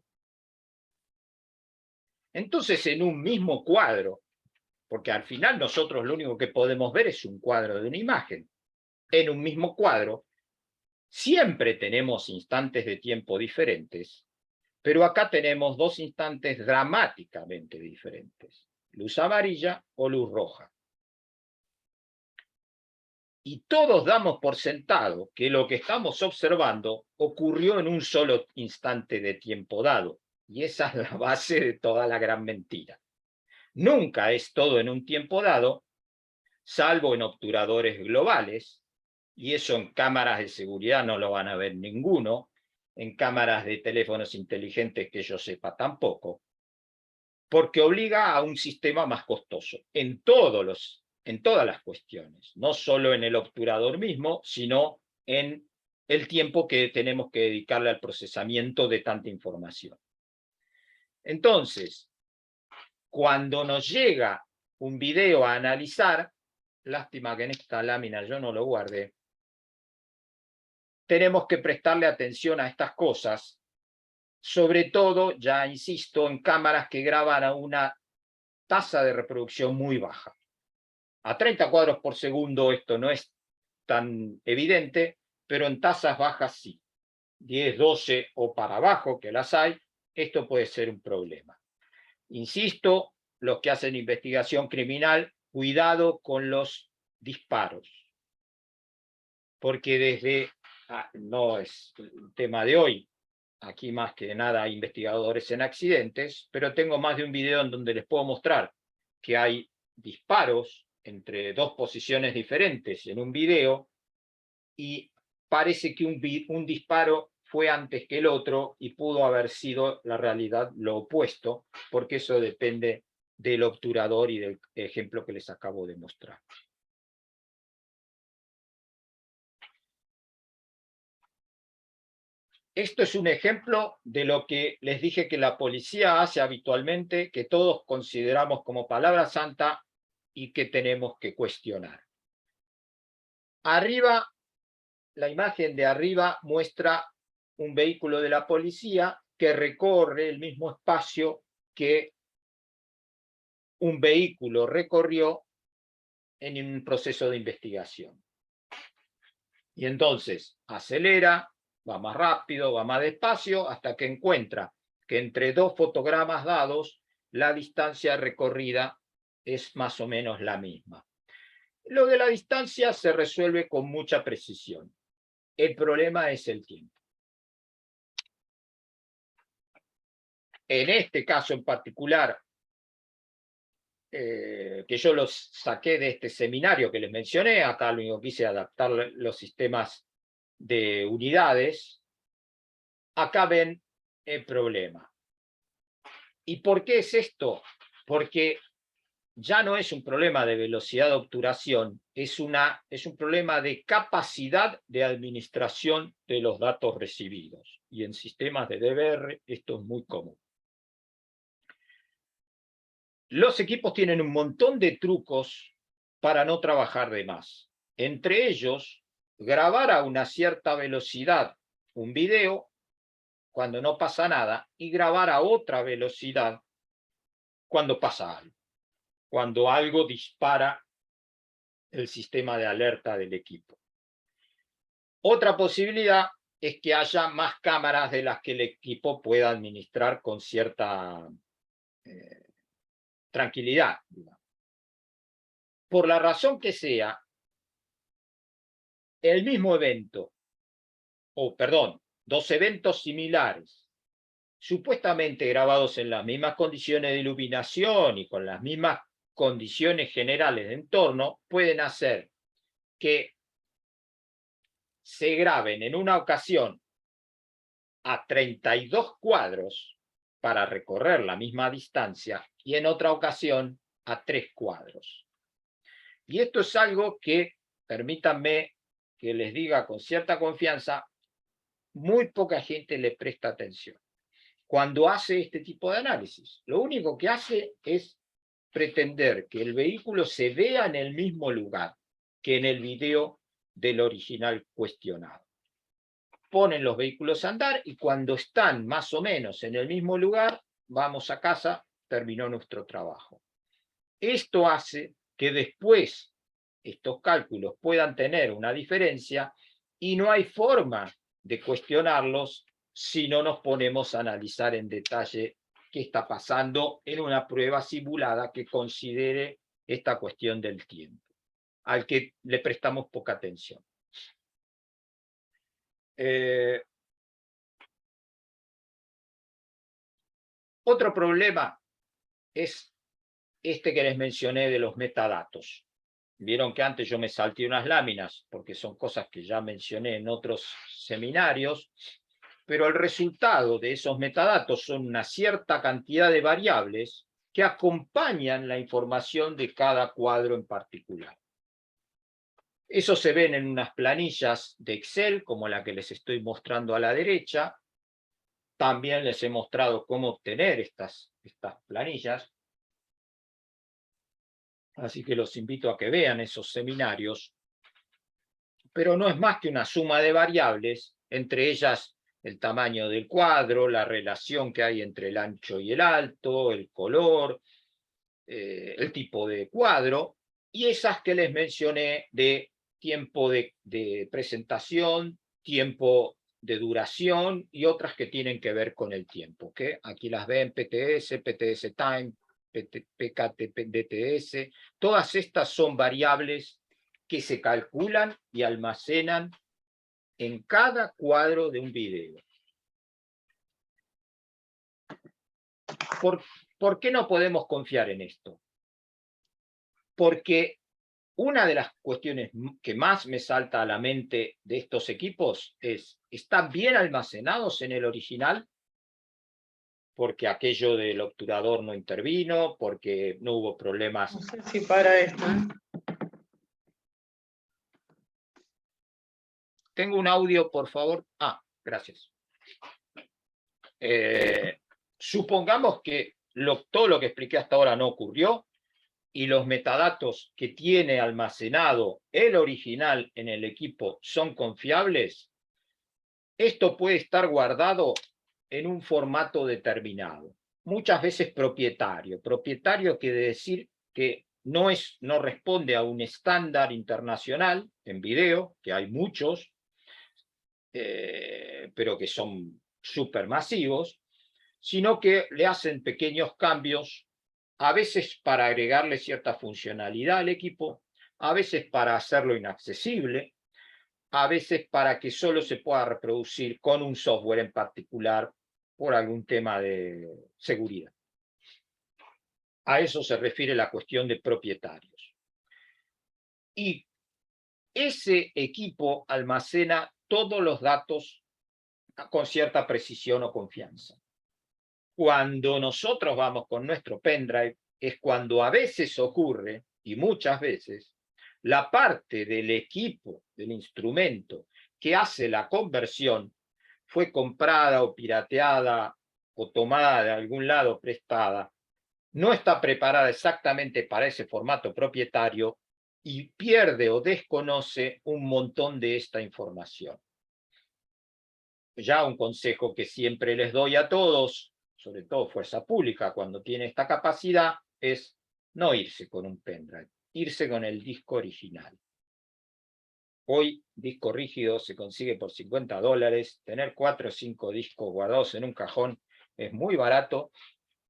Entonces, en un mismo cuadro, porque al final nosotros lo único que podemos ver es un cuadro de una imagen, en un mismo cuadro, siempre tenemos instantes de tiempo diferentes, pero acá tenemos 2 instantes dramáticamente diferentes, luz amarilla o luz roja. Y todos damos por sentado que lo que estamos observando ocurrió en un solo instante de tiempo dado, y esa es la base de toda la gran mentira. Nunca es todo en un tiempo dado, salvo en obturadores globales, y eso en cámaras de seguridad no lo van a ver ninguno, en cámaras de teléfonos inteligentes que yo sepa tampoco, porque obliga a un sistema más costoso en todas las cuestiones, no solo en el obturador mismo, sino en el tiempo que tenemos que dedicarle al procesamiento de tanta información. Entonces, cuando nos llega un video a analizar, lástima que en esta lámina yo no lo guardé, tenemos que prestarle atención a estas cosas, sobre todo, ya insisto, en cámaras que graban a una tasa de reproducción muy baja. A 30 cuadros por segundo esto no es tan evidente, pero en tasas bajas sí. 10, 12 o para abajo, que las hay, esto puede ser un problema. Insisto, los que hacen investigación criminal, cuidado con los disparos. porque no es el tema de hoy, aquí más que nada investigadores en accidentes, pero tengo más de un video en donde les puedo mostrar que hay disparos entre dos posiciones diferentes en un video y parece que un disparo fue antes que el otro y pudo haber sido la realidad lo opuesto, porque eso depende del obturador y del ejemplo que les acabo de mostrar. Esto es un ejemplo de lo que les dije que la policía hace habitualmente, que todos consideramos como palabra santa y que tenemos que cuestionar. Arriba, la imagen de arriba muestra un vehículo de la policía que recorre el mismo espacio que un vehículo recorrió en un proceso de investigación. Y entonces acelera, va más rápido, va más despacio, hasta que encuentra que entre dos fotogramas dados, la distancia recorrida es más o menos la misma. Lo de la distancia se resuelve con mucha precisión. El problema es el tiempo. En este caso en particular, que yo los saqué de este seminario que les mencioné, acá lo único que hice es adaptar los sistemas de unidades, acá ven el problema. ¿Y por qué es esto? Porque ya no es un problema de velocidad de obturación, es un problema de capacidad de administración de los datos recibidos. Y en sistemas de DBR esto es muy común. Los equipos tienen un montón de trucos para no trabajar de más. Entre ellos, grabar a una cierta velocidad un video cuando no pasa nada y grabar a otra velocidad cuando pasa algo, cuando algo dispara el sistema de alerta del equipo. Otra posibilidad es que haya más cámaras de las que el equipo pueda administrar con cierta tranquilidad. Por la razón que sea, el mismo evento, dos eventos similares, supuestamente grabados en las mismas condiciones de iluminación y con las mismas condiciones generales de entorno, pueden hacer que se graben en una ocasión a 32 cuadros para recorrer la misma distancia y en otra ocasión a 3 cuadros. Y esto es algo que, permítanme que les diga con cierta confianza, muy poca gente le presta atención cuando hace este tipo de análisis. Lo único que hace es pretender que el vehículo se vea en el mismo lugar que en el video del original cuestionado. Ponen los vehículos a andar y cuando están más o menos en el mismo lugar, vamos a casa, terminó nuestro trabajo. Esto hace que después estos cálculos puedan tener una diferencia y no hay forma de cuestionarlos si no nos ponemos a analizar en detalle qué está pasando en una prueba simulada que considere esta cuestión del tiempo, al que le prestamos poca atención. Otro problema es este que les mencioné de los metadatos. Vieron que antes yo me salté unas láminas, porque son cosas que ya mencioné en otros seminarios, pero el resultado de esos metadatos son una cierta cantidad de variables que acompañan la información de cada cuadro en particular. Eso se ven en unas planillas de Excel, como la que les estoy mostrando a la derecha. También les he mostrado cómo obtener estas planillas. Así que los invito a que vean esos seminarios. Pero no es más que una suma de variables, entre ellas el tamaño del cuadro, la relación que hay entre el ancho y el alto, el color, el tipo de cuadro, y esas que les mencioné de tiempo de presentación, tiempo de duración y otras que tienen que ver con el tiempo, que aquí las ven, PTS, PTS Time, PKT, DTS, todas estas son variables que se calculan y almacenan en cada cuadro de un video. ¿Por qué no podemos confiar en esto? Porque una de las cuestiones que más me salta a la mente de estos equipos es, ¿están bien almacenados en el original? Porque aquello del obturador no intervino, porque no hubo problemas. No sé si para esto, Tengo un audio, por favor. Gracias. Supongamos que todo lo que expliqué hasta ahora no ocurrió y los metadatos que tiene almacenado el original en el equipo son confiables. Esto puede estar guardado en un formato determinado, muchas veces propietario. Propietario quiere decir que no responde a un estándar internacional en video, que hay muchos, pero que son supermasivos, sino que le hacen pequeños cambios, a veces para agregarle cierta funcionalidad al equipo, a veces para hacerlo inaccesible, a veces para que solo se pueda reproducir con un software en particular por algún tema de seguridad. A eso se refiere la cuestión de propietarios. Y ese equipo almacena todos los datos con cierta precisión o confianza. Cuando nosotros vamos con nuestro pendrive, es cuando a veces ocurre, y muchas veces, la parte del equipo, del instrumento que hace la conversión, fue comprada o pirateada o tomada de algún lado prestada, no está preparada exactamente para ese formato propietario y pierde o desconoce un montón de esta información. Ya un consejo que siempre les doy a todos, sobre todo fuerza pública, cuando tiene esta capacidad, es no irse con un pendrive, irse con el disco original. Hoy, disco rígido se consigue por $50, tener 4 o 5 discos guardados en un cajón es muy barato,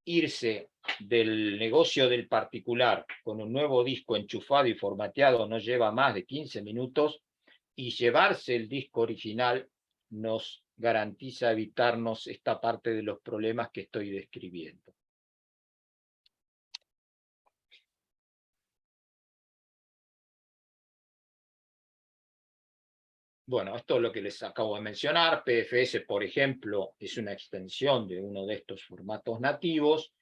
irse del negocio del particular con un nuevo disco enchufado y formateado no lleva más de 15 minutos, y llevarse el disco original nos garantiza evitarnos esta parte de los problemas que estoy describiendo. Bueno, esto es lo que les acabo de mencionar. PFS, por ejemplo, es una extensión de uno de estos formatos nativos,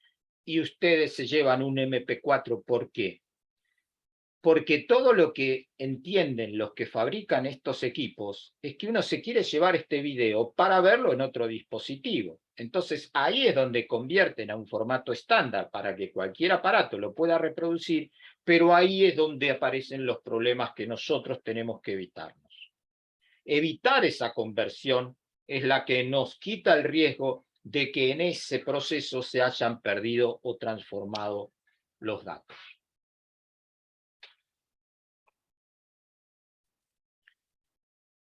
y ustedes se llevan un MP4. ¿Por qué? Porque todo lo que entienden los que fabrican estos equipos es que uno se quiere llevar este video para verlo en otro dispositivo. Entonces ahí es donde convierten a un formato estándar para que cualquier aparato lo pueda reproducir, pero ahí es donde aparecen los problemas que nosotros tenemos que evitarnos. Evitar esa conversión es la que nos quita el riesgo de que en ese proceso se hayan perdido o transformado los datos.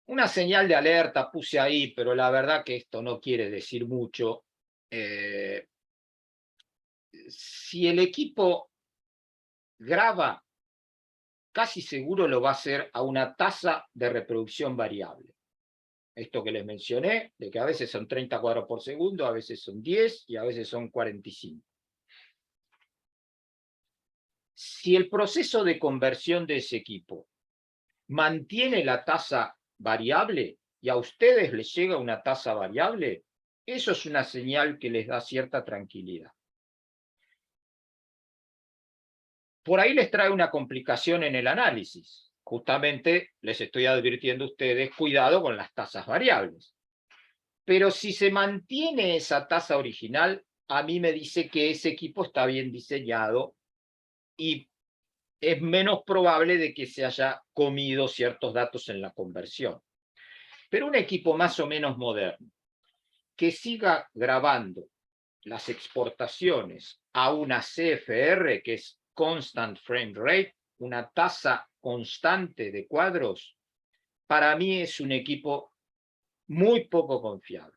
Una señal de alerta puse ahí, pero la verdad que esto no quiere decir mucho. Si el equipo graba, casi seguro lo va a hacer a una tasa de reproducción variable. Esto que les mencioné, de que a veces son 30 cuadros por segundo, a veces son 10 y a veces son 45. Si el proceso de conversión de ese equipo mantiene la tasa variable y a ustedes les llega una tasa variable, eso es una señal que les da cierta tranquilidad. Por ahí les trae una complicación en el análisis. Justamente les estoy advirtiendo a ustedes, cuidado con las tasas variables. Pero si se mantiene esa tasa original, a mí me dice que ese equipo está bien diseñado y es menos probable de que se haya comido ciertos datos en la conversión. Pero un equipo más o menos moderno, que siga grabando las exportaciones a una CFR, que es Constant Frame Rate, una tasa constante de cuadros, para mí es un equipo muy poco confiable.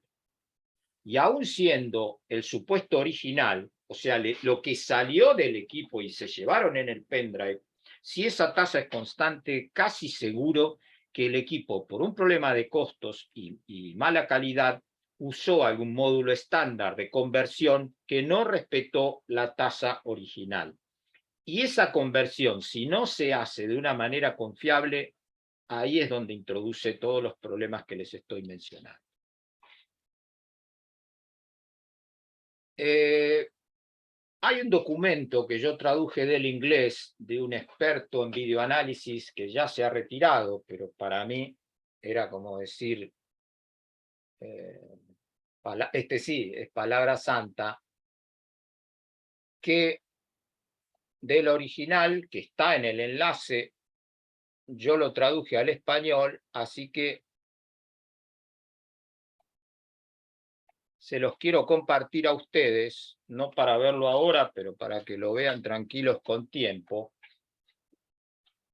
Y aún siendo el supuesto original, o sea, lo que salió del equipo y se llevaron en el pendrive, Si esa tasa es constante, casi seguro que el equipo, por un problema de costos y mala calidad, usó algún módulo estándar de conversión que no respetó la tasa original. Y esa conversión, si no se hace de una manera confiable, ahí es donde introduce todos los problemas que les estoy mencionando. Hay un documento que yo traduje del inglés de un experto en videoanálisis que ya se ha retirado, pero para mí era como decir, este sí, es palabra santa, que del original, que está en el enlace, yo lo traduje al español, así que se los quiero compartir a ustedes, no para verlo ahora, pero para que lo vean tranquilos con tiempo,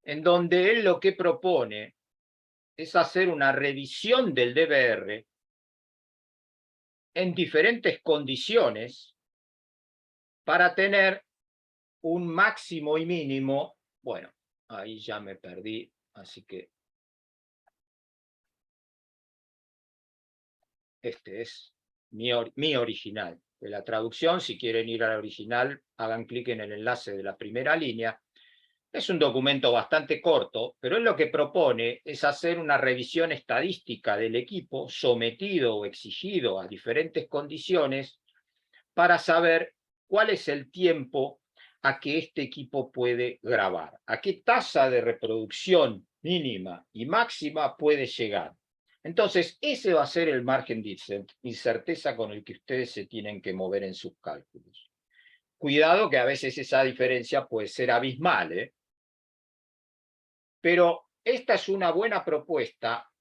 en donde él lo que propone es hacer una revisión del DBR en diferentes condiciones para tener un máximo y mínimo. Bueno, ahí ya me perdí, así que este es mi original. De la traducción, si quieren ir al original, hagan clic en el enlace de la primera línea. Es un documento bastante corto, pero él lo que propone es hacer una revisión estadística del equipo sometido o exigido a diferentes condiciones para saber cuál es el tiempo a que este equipo puede grabar, a qué tasa de reproducción mínima y máxima puede llegar. Entonces, ese va a ser el margen de incerteza con el que ustedes se tienen que mover en sus cálculos. Cuidado que a veces esa diferencia puede ser abismal, ¿eh? Pero esta es una buena propuesta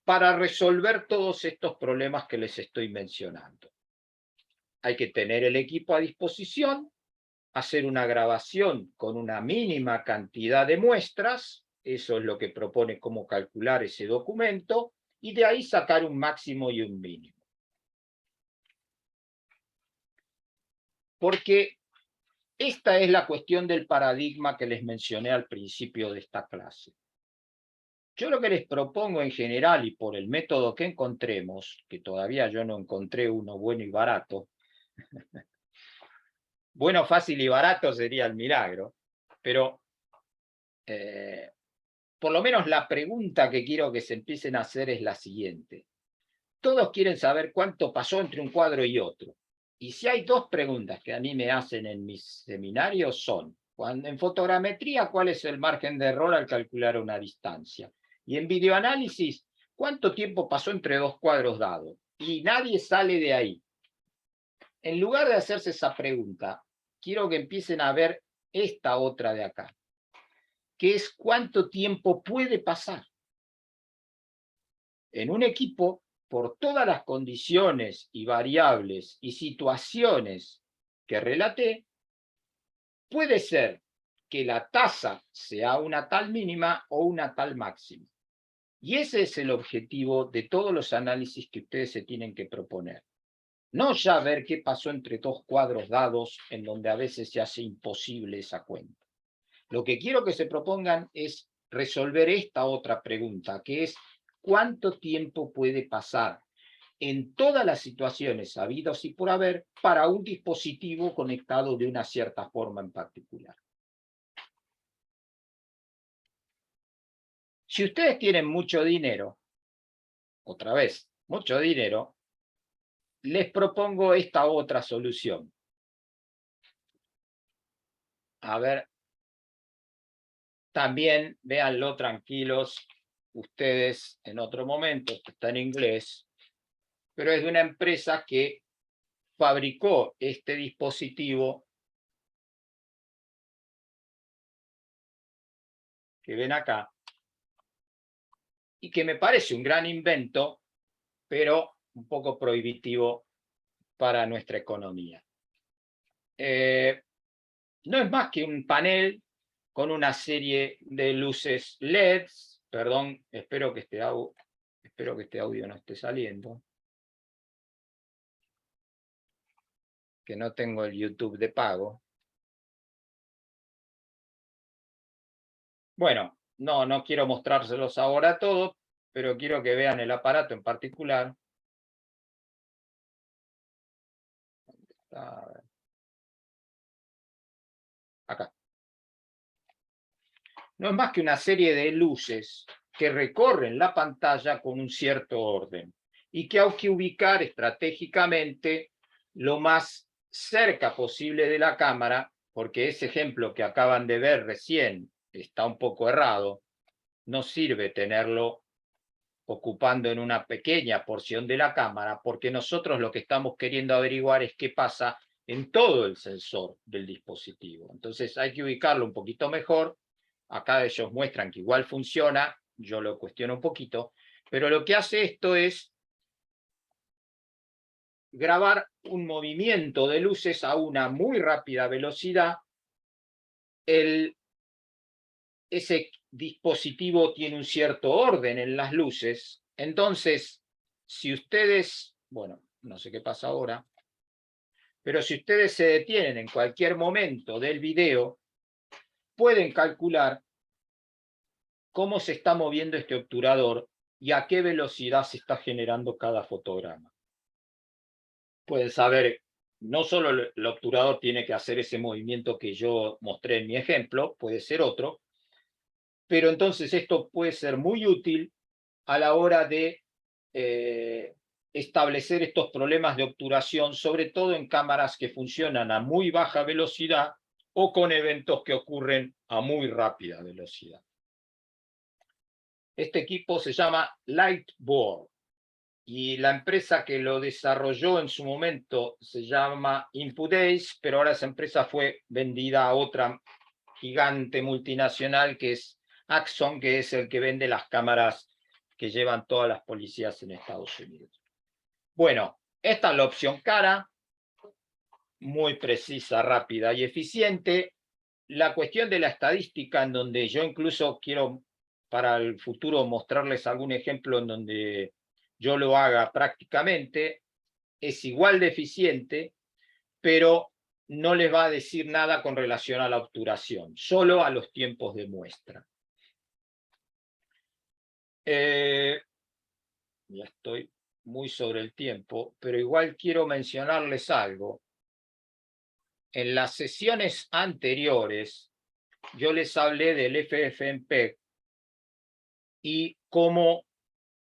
para resolver todos estos problemas que les estoy mencionando. Hay que tener el equipo a disposición, hacer una grabación con una mínima cantidad de muestras, eso es lo que propone cómo calcular ese documento, y de ahí sacar un máximo y un mínimo. Porque esta es la cuestión del paradigma que les mencioné al principio de esta clase. Yo lo que les propongo en general y por el método que encontremos, que todavía yo no encontré uno bueno y barato, bueno, fácil y barato sería el milagro, pero por lo menos la pregunta que quiero que se empiecen a hacer es la siguiente. Todos quieren saber cuánto pasó entre un cuadro y otro. Y si hay dos preguntas que a mí me hacen en mis seminarios son, en fotogrametría, ¿cuál es el margen de error al calcular una distancia? Y en videoanálisis, ¿cuánto tiempo pasó entre dos cuadros dados? Y nadie sale de ahí. En lugar de hacerse esa pregunta, quiero que empiecen a ver esta otra de acá, que es cuánto tiempo puede pasar. En un equipo, por todas las condiciones y variables y situaciones que relaté, puede ser que la tasa sea una tal mínima o una tal máxima. Y ese es el objetivo de todos los análisis que ustedes se tienen que proponer. No ya ver qué pasó entre dos cuadros dados en donde a veces se hace imposible esa cuenta. Lo que quiero que se propongan es resolver esta otra pregunta, que es ¿cuánto tiempo puede pasar en todas las situaciones habidas y por haber para un dispositivo conectado de una cierta forma en particular? Si ustedes tienen mucho dinero, otra vez, mucho dinero, les propongo esta otra solución. A ver, también véanlo tranquilos ustedes en otro momento, esto está en inglés, pero es de una empresa que fabricó este dispositivo que ven acá y que me parece un gran invento, pero un poco prohibitivo para nuestra economía. No es más que un panel con una serie de luces LEDs, perdón, espero que este audio no esté saliendo, que no tengo el YouTube de pago. Bueno, no quiero mostrárselos ahora todos, pero quiero que vean el aparato en particular. A ver. Acá. No es más que una serie de luces que recorren la pantalla con un cierto orden y que hay que ubicar estratégicamente lo más cerca posible de la cámara, porque ese ejemplo que acaban de ver recién está un poco errado. No sirve tenerlo ocupando en una pequeña porción de la cámara, porque nosotros lo que estamos queriendo averiguar es qué pasa en todo el sensor del dispositivo. Entonces hay que ubicarlo un poquito mejor. Acá ellos muestran que igual funciona, yo lo cuestiono un poquito, pero lo que hace esto es grabar un movimiento de luces a una muy rápida velocidad. Ese dispositivo tiene un cierto orden en las luces, entonces, si ustedes, bueno, no sé qué pasa ahora, pero si ustedes se detienen en cualquier momento del video, pueden calcular cómo se está moviendo este obturador y a qué velocidad se está generando cada fotograma. Pueden saber, no solo el obturador tiene que hacer ese movimiento que yo mostré en mi ejemplo, puede ser otro, pero entonces esto puede ser muy útil a la hora de establecer estos problemas de obturación, sobre todo en cámaras que funcionan a muy baja velocidad o con eventos que ocurren a muy rápida velocidad. Este equipo se llama Lightboard y la empresa que lo desarrolló en su momento se llama Inpudace, pero ahora esa empresa fue vendida a otra gigante multinacional que es Axon, que es el que vende las cámaras que llevan todas las policías en Estados Unidos. Bueno, esta es la opción cara, muy precisa, rápida y eficiente. La cuestión de la estadística, en donde yo incluso quiero para el futuro mostrarles algún ejemplo en donde yo lo haga prácticamente, es igual de eficiente, pero no les va a decir nada con relación a la obturación, solo a los tiempos de muestra. Ya estoy muy sobre el tiempo, pero igual quiero mencionarles algo. En las sesiones anteriores, yo les hablé del FFmpeg y cómo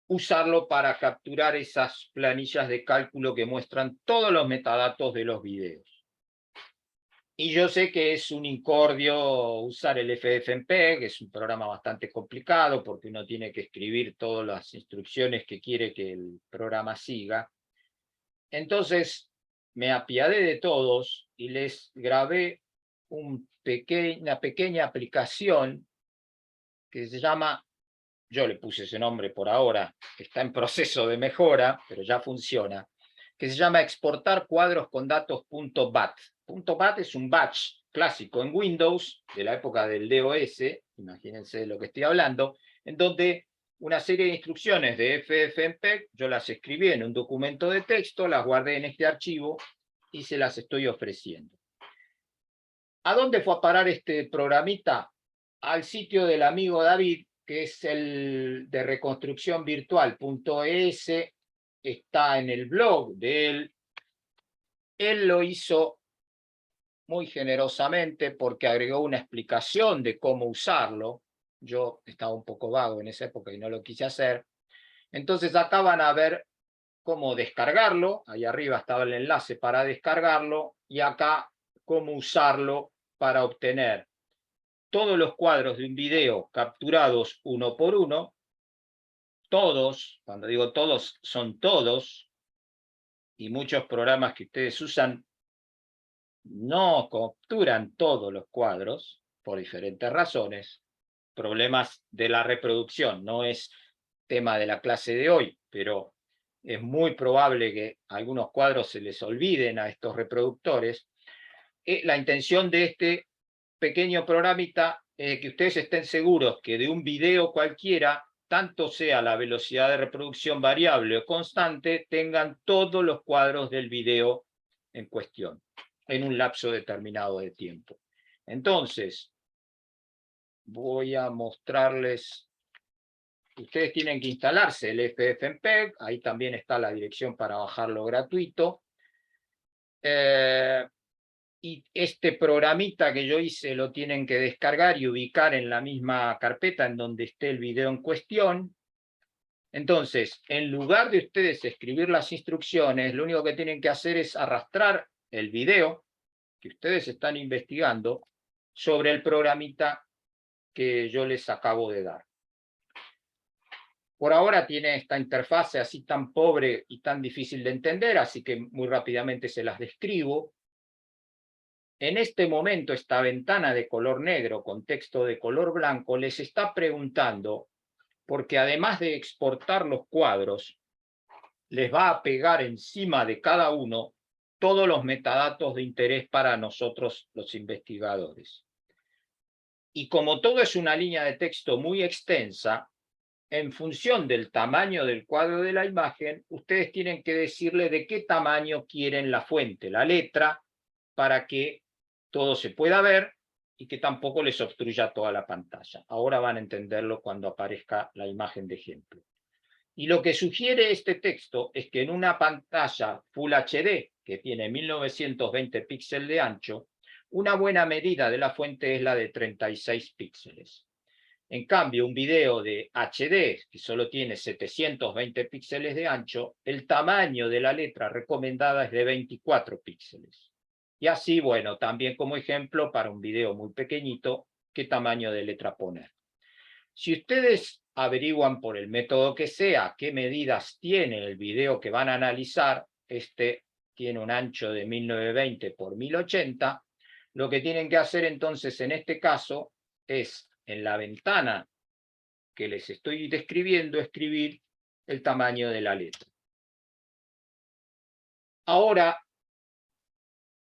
usarlo para capturar esas planillas de cálculo que muestran todos los metadatos de los videos. Y yo sé que es un incordio usar el FFmpeg, es un programa bastante complicado porque uno tiene que escribir todas las instrucciones que quiere que el programa siga. Entonces me apiadé de todos y les grabé una pequeña aplicación que se llama, yo le puse ese nombre por ahora, está en proceso de mejora, pero ya funciona, que se llama exportar cuadros con datos.bat. .bat es un batch clásico en Windows, de la época del DOS, imagínense de lo que estoy hablando, en donde una serie de instrucciones de FFmpeg, yo las escribí en un documento de texto, las guardé en este archivo y se las estoy ofreciendo. ¿A dónde fue a parar este programita? Al sitio del amigo David, que es el de reconstruccionvirtual.es, está en el blog de él. Él lo hizo muy generosamente porque agregó una explicación de cómo usarlo. Yo estaba un poco vago en esa época y no lo quise hacer. Entonces acá van a ver cómo descargarlo. Ahí arriba estaba el enlace para descargarlo y acá cómo usarlo para obtener todos los cuadros de un video capturados uno por uno. Todos, cuando digo todos, son todos, y muchos programas que ustedes usan no capturan todos los cuadros por diferentes razones. Problemas de la reproducción, no es tema de la clase de hoy, pero es muy probable que algunos cuadros se les olviden a estos reproductores. La intención de este pequeño programita es que ustedes estén seguros que de un video cualquiera, tanto sea la velocidad de reproducción variable o constante, tengan todos los cuadros del video en cuestión, en un lapso determinado de tiempo. Entonces, voy a mostrarles. Ustedes tienen que instalarse el FFmpeg, ahí también está la dirección para bajarlo gratuito. Y este programita que yo hice lo tienen que descargar y ubicar en la misma carpeta en donde esté el video en cuestión. Entonces, en lugar de ustedes escribir las instrucciones, lo único que tienen que hacer es arrastrar el video que ustedes están investigando sobre el programita que yo les acabo de dar. Por ahora tiene esta interfase así tan pobre y tan difícil de entender, así que muy rápidamente se las describo. En este momento, esta ventana de color negro con texto de color blanco les está preguntando, porque además de exportar los cuadros, les va a pegar encima de cada uno todos los metadatos de interés para nosotros los investigadores. Y como todo es una línea de texto muy extensa, en función del tamaño del cuadro de la imagen, ustedes tienen que decirle de qué tamaño quieren la fuente, la letra, para que todo se pueda ver y que tampoco les obstruya toda la pantalla. Ahora van a entenderlo cuando aparezca la imagen de ejemplo. Y lo que sugiere este texto es que en una pantalla Full HD, que tiene 1920 píxeles de ancho, una buena medida de la fuente es la de 36 píxeles. En cambio, un video de HD, que solo tiene 720 píxeles de ancho, el tamaño de la letra recomendada es de 24 píxeles. Y así, bueno, también como ejemplo, para un video muy pequeñito, qué tamaño de letra poner. Si ustedes averiguan por el método que sea qué medidas tiene el video que van a analizar, este tiene un ancho de 1920 por 1080, lo que tienen que hacer entonces en este caso es, en la ventana que les estoy describiendo, escribir el tamaño de la letra. Ahora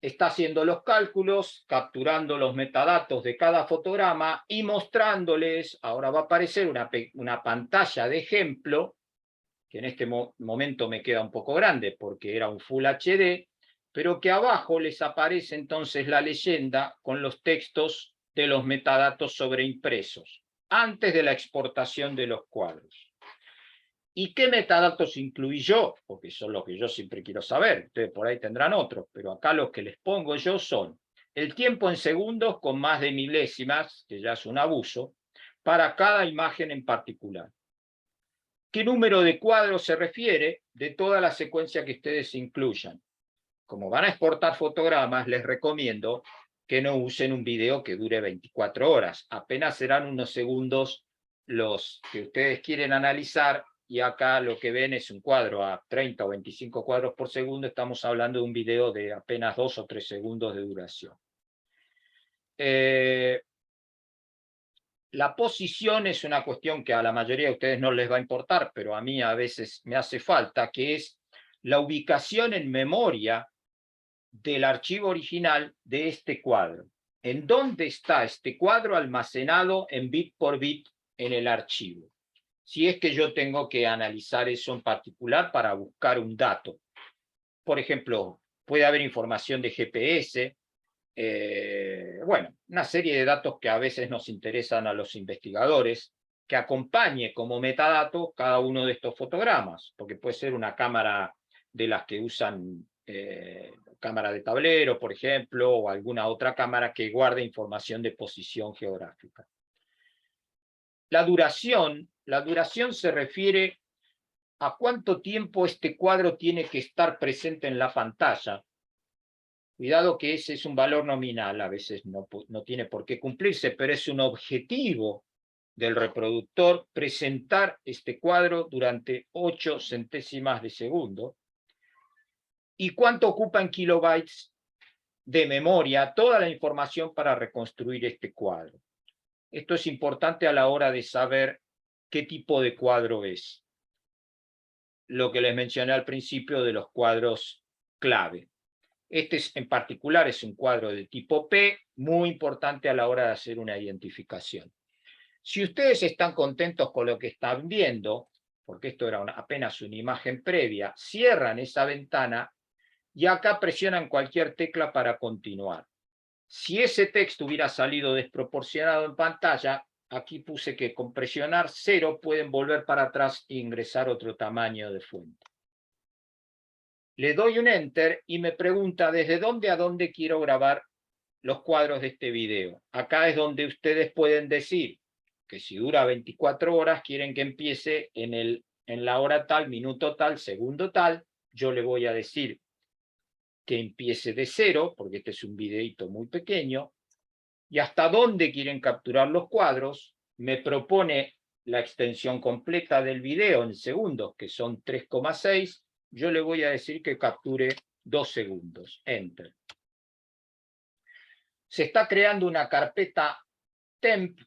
está haciendo los cálculos, capturando los metadatos de cada fotograma y mostrándoles, ahora va a aparecer una pantalla de ejemplo, que en este momento me queda un poco grande porque era un Full HD, pero que abajo les aparece entonces la leyenda con los textos de los metadatos sobreimpresos, antes de la exportación de los cuadros. ¿Y qué metadatos incluí yo? Porque son los que yo siempre quiero saber. Ustedes por ahí tendrán otros, pero acá los que les pongo yo son el tiempo en segundos con más de milésimas, que ya es un abuso, para cada imagen en particular. ¿Qué número de cuadros se refiere? De toda la secuencia que ustedes incluyan. Como van a exportar fotogramas, les recomiendo que no usen un video que dure 24 horas. Apenas serán unos segundos los que ustedes quieren analizar, y acá lo que ven es un cuadro a 30 o 25 cuadros por segundo. Estamos hablando de un video de apenas 2 o 3 segundos de duración. La posición es una cuestión que a la mayoría de ustedes no les va a importar, pero a mí a veces me hace falta, que es la ubicación en memoria del archivo original de este cuadro. ¿En dónde está este cuadro almacenado en bit por bit en el archivo? Si es que yo tengo que analizar eso en particular para buscar un dato. Por ejemplo, puede haber información de GPS, bueno, una serie de datos que a veces nos interesan a los investigadores, que acompañe como metadato cada uno de estos fotogramas, porque puede ser una cámara de las que usan cámara de tablero, por ejemplo, o alguna otra cámara que guarde información de posición geográfica. La duración se refiere a cuánto tiempo este cuadro tiene que estar presente en la pantalla. Cuidado que ese es un valor nominal, a veces no tiene por qué cumplirse, pero es un objetivo del reproductor presentar este cuadro durante 8 centésimas de segundo. ¿Y cuánto ocupa en kilobytes de memoria toda la información para reconstruir este cuadro? Esto es importante a la hora de saber qué tipo de cuadro es. Lo que les mencioné al principio de los cuadros clave. Este en particular es un cuadro de tipo P, muy importante a la hora de hacer una identificación. Si ustedes están contentos con lo que están viendo, porque esto era apenas una imagen previa, cierran esa ventana y acá presionan cualquier tecla para continuar. Si ese texto hubiera salido desproporcionado en pantalla, aquí puse que con presionar 0 pueden volver para atrás e ingresar otro tamaño de fuente. Le doy un Enter y me pregunta desde dónde a dónde quiero grabar los cuadros de este video. Acá es donde ustedes pueden decir que si dura 24 horas, quieren que empiece en la hora tal, minuto tal, segundo tal. Yo le voy a decir que empiece de 0, porque este es un videíto muy pequeño. Y hasta dónde quieren capturar los cuadros, me propone la extensión completa del video en segundos, que son 3,6. Yo le voy a decir que capture 2 segundos. Enter. Se está creando una carpeta temp.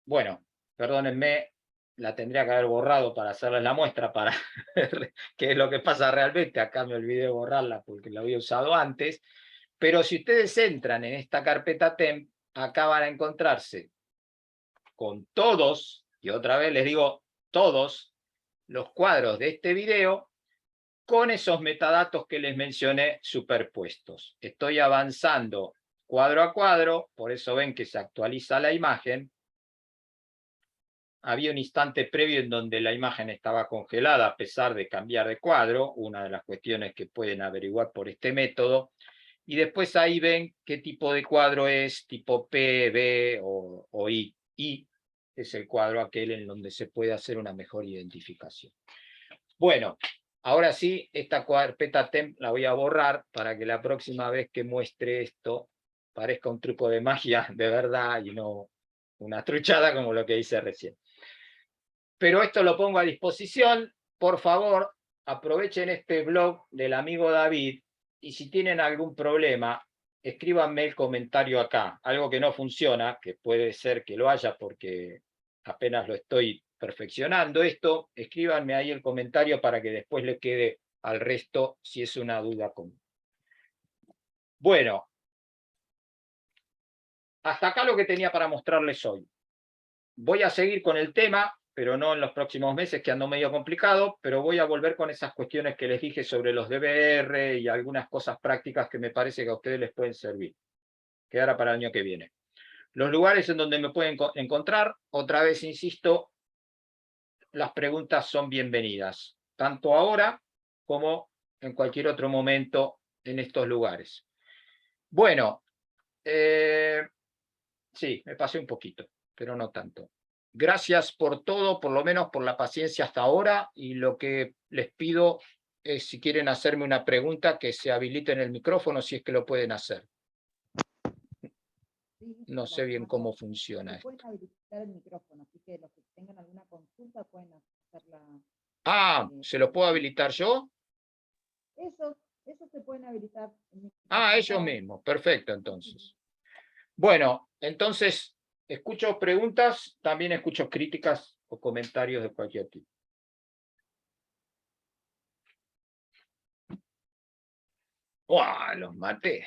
Bueno, perdónenme, la tendría que haber borrado para hacerles la muestra, para ver qué es lo que pasa realmente. Acá me olvidé de borrarla porque la había usado antes. Pero si ustedes entran en esta carpeta temp, acá van a encontrarse con todos, y otra vez les digo todos, los cuadros de este video con esos metadatos que les mencioné superpuestos. Estoy avanzando cuadro a cuadro, por eso ven que se actualiza la imagen. Había un instante previo en donde la imagen estaba congelada a pesar de cambiar de cuadro, una de las cuestiones que pueden averiguar por este método. Y después ahí ven qué tipo de cuadro es, tipo P, B o I. I es el cuadro aquel en donde se puede hacer una mejor identificación. Bueno, ahora sí, esta carpeta temp la voy a borrar para que la próxima vez que muestre esto parezca un truco de magia de verdad y no una truchada como lo que hice recién. Pero esto lo pongo a disposición. Por favor, aprovechen este blog del amigo David y si tienen algún problema, escríbanme el comentario acá. Algo que no funciona, que puede ser que lo haya porque apenas lo estoy perfeccionando esto, escríbanme ahí el comentario para que después le quede al resto si es una duda común. Bueno, hasta acá lo que tenía para mostrarles hoy. Voy a seguir con el tema, pero no en los próximos meses, que ando medio complicado, pero voy a volver con esas cuestiones que les dije sobre los DVR y algunas cosas prácticas que me parece que a ustedes les pueden servir. Quedará para el año que viene. Los lugares en donde me pueden encontrar, otra vez insisto, las preguntas son bienvenidas, tanto ahora como en cualquier otro momento en estos lugares. Bueno, sí, me pasé un poquito, pero no tanto. Gracias por todo, por lo menos por la paciencia hasta ahora, y lo que les pido es, si quieren hacerme una pregunta, que se habiliten el micrófono si es que lo pueden hacer. No sé bien cómo funciona esto. Pueden habilitar el micrófono, así que los que tengan alguna consulta pueden hacerla. Ah, ¿se lo puedo habilitar yo? Eso se pueden habilitar. Ah, ellos mismos. Perfecto, entonces. Bueno, entonces, escucho preguntas, también escucho críticas o comentarios de cualquier tipo. ¡Uah! Los maté.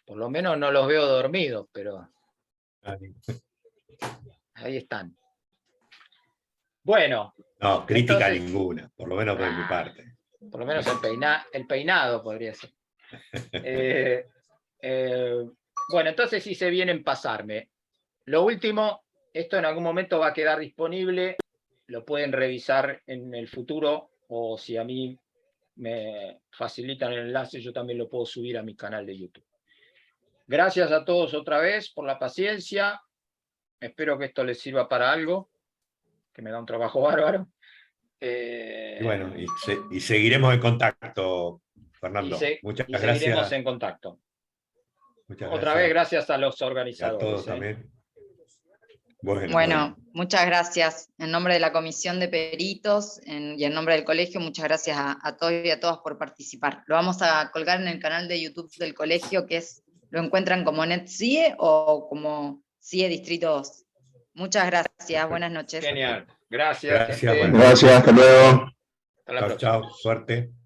Por lo menos no los veo dormidos, pero ahí están. Bueno. No, crítica entonces, ninguna, por lo menos por mi parte. Por lo menos el peinado podría ser. Bueno, entonces sí se vienen pasarme. Lo último, esto en algún momento va a quedar disponible, lo pueden revisar en el futuro, o si a mí me facilitan el enlace, yo también lo puedo subir a mi canal de YouTube. Gracias a todos otra vez por la paciencia. Espero que esto les sirva para algo, que me da un trabajo bárbaro. Y bueno, y seguiremos en contacto, Fernando. Muchas gracias. Seguiremos en contacto. Muchas otra vez, gracias a los organizadores. A todos también. Bueno, muchas gracias. En nombre de la Comisión de Peritos y en nombre del colegio, muchas gracias a todos y a todas por participar. Lo vamos a colgar en el canal de YouTube del colegio, que lo encuentran como NetCIE o como CIE Distrito 2. Muchas gracias, buenas noches. Genial, gracias. Gracias, hasta luego. Hasta la próxima. Chao, suerte.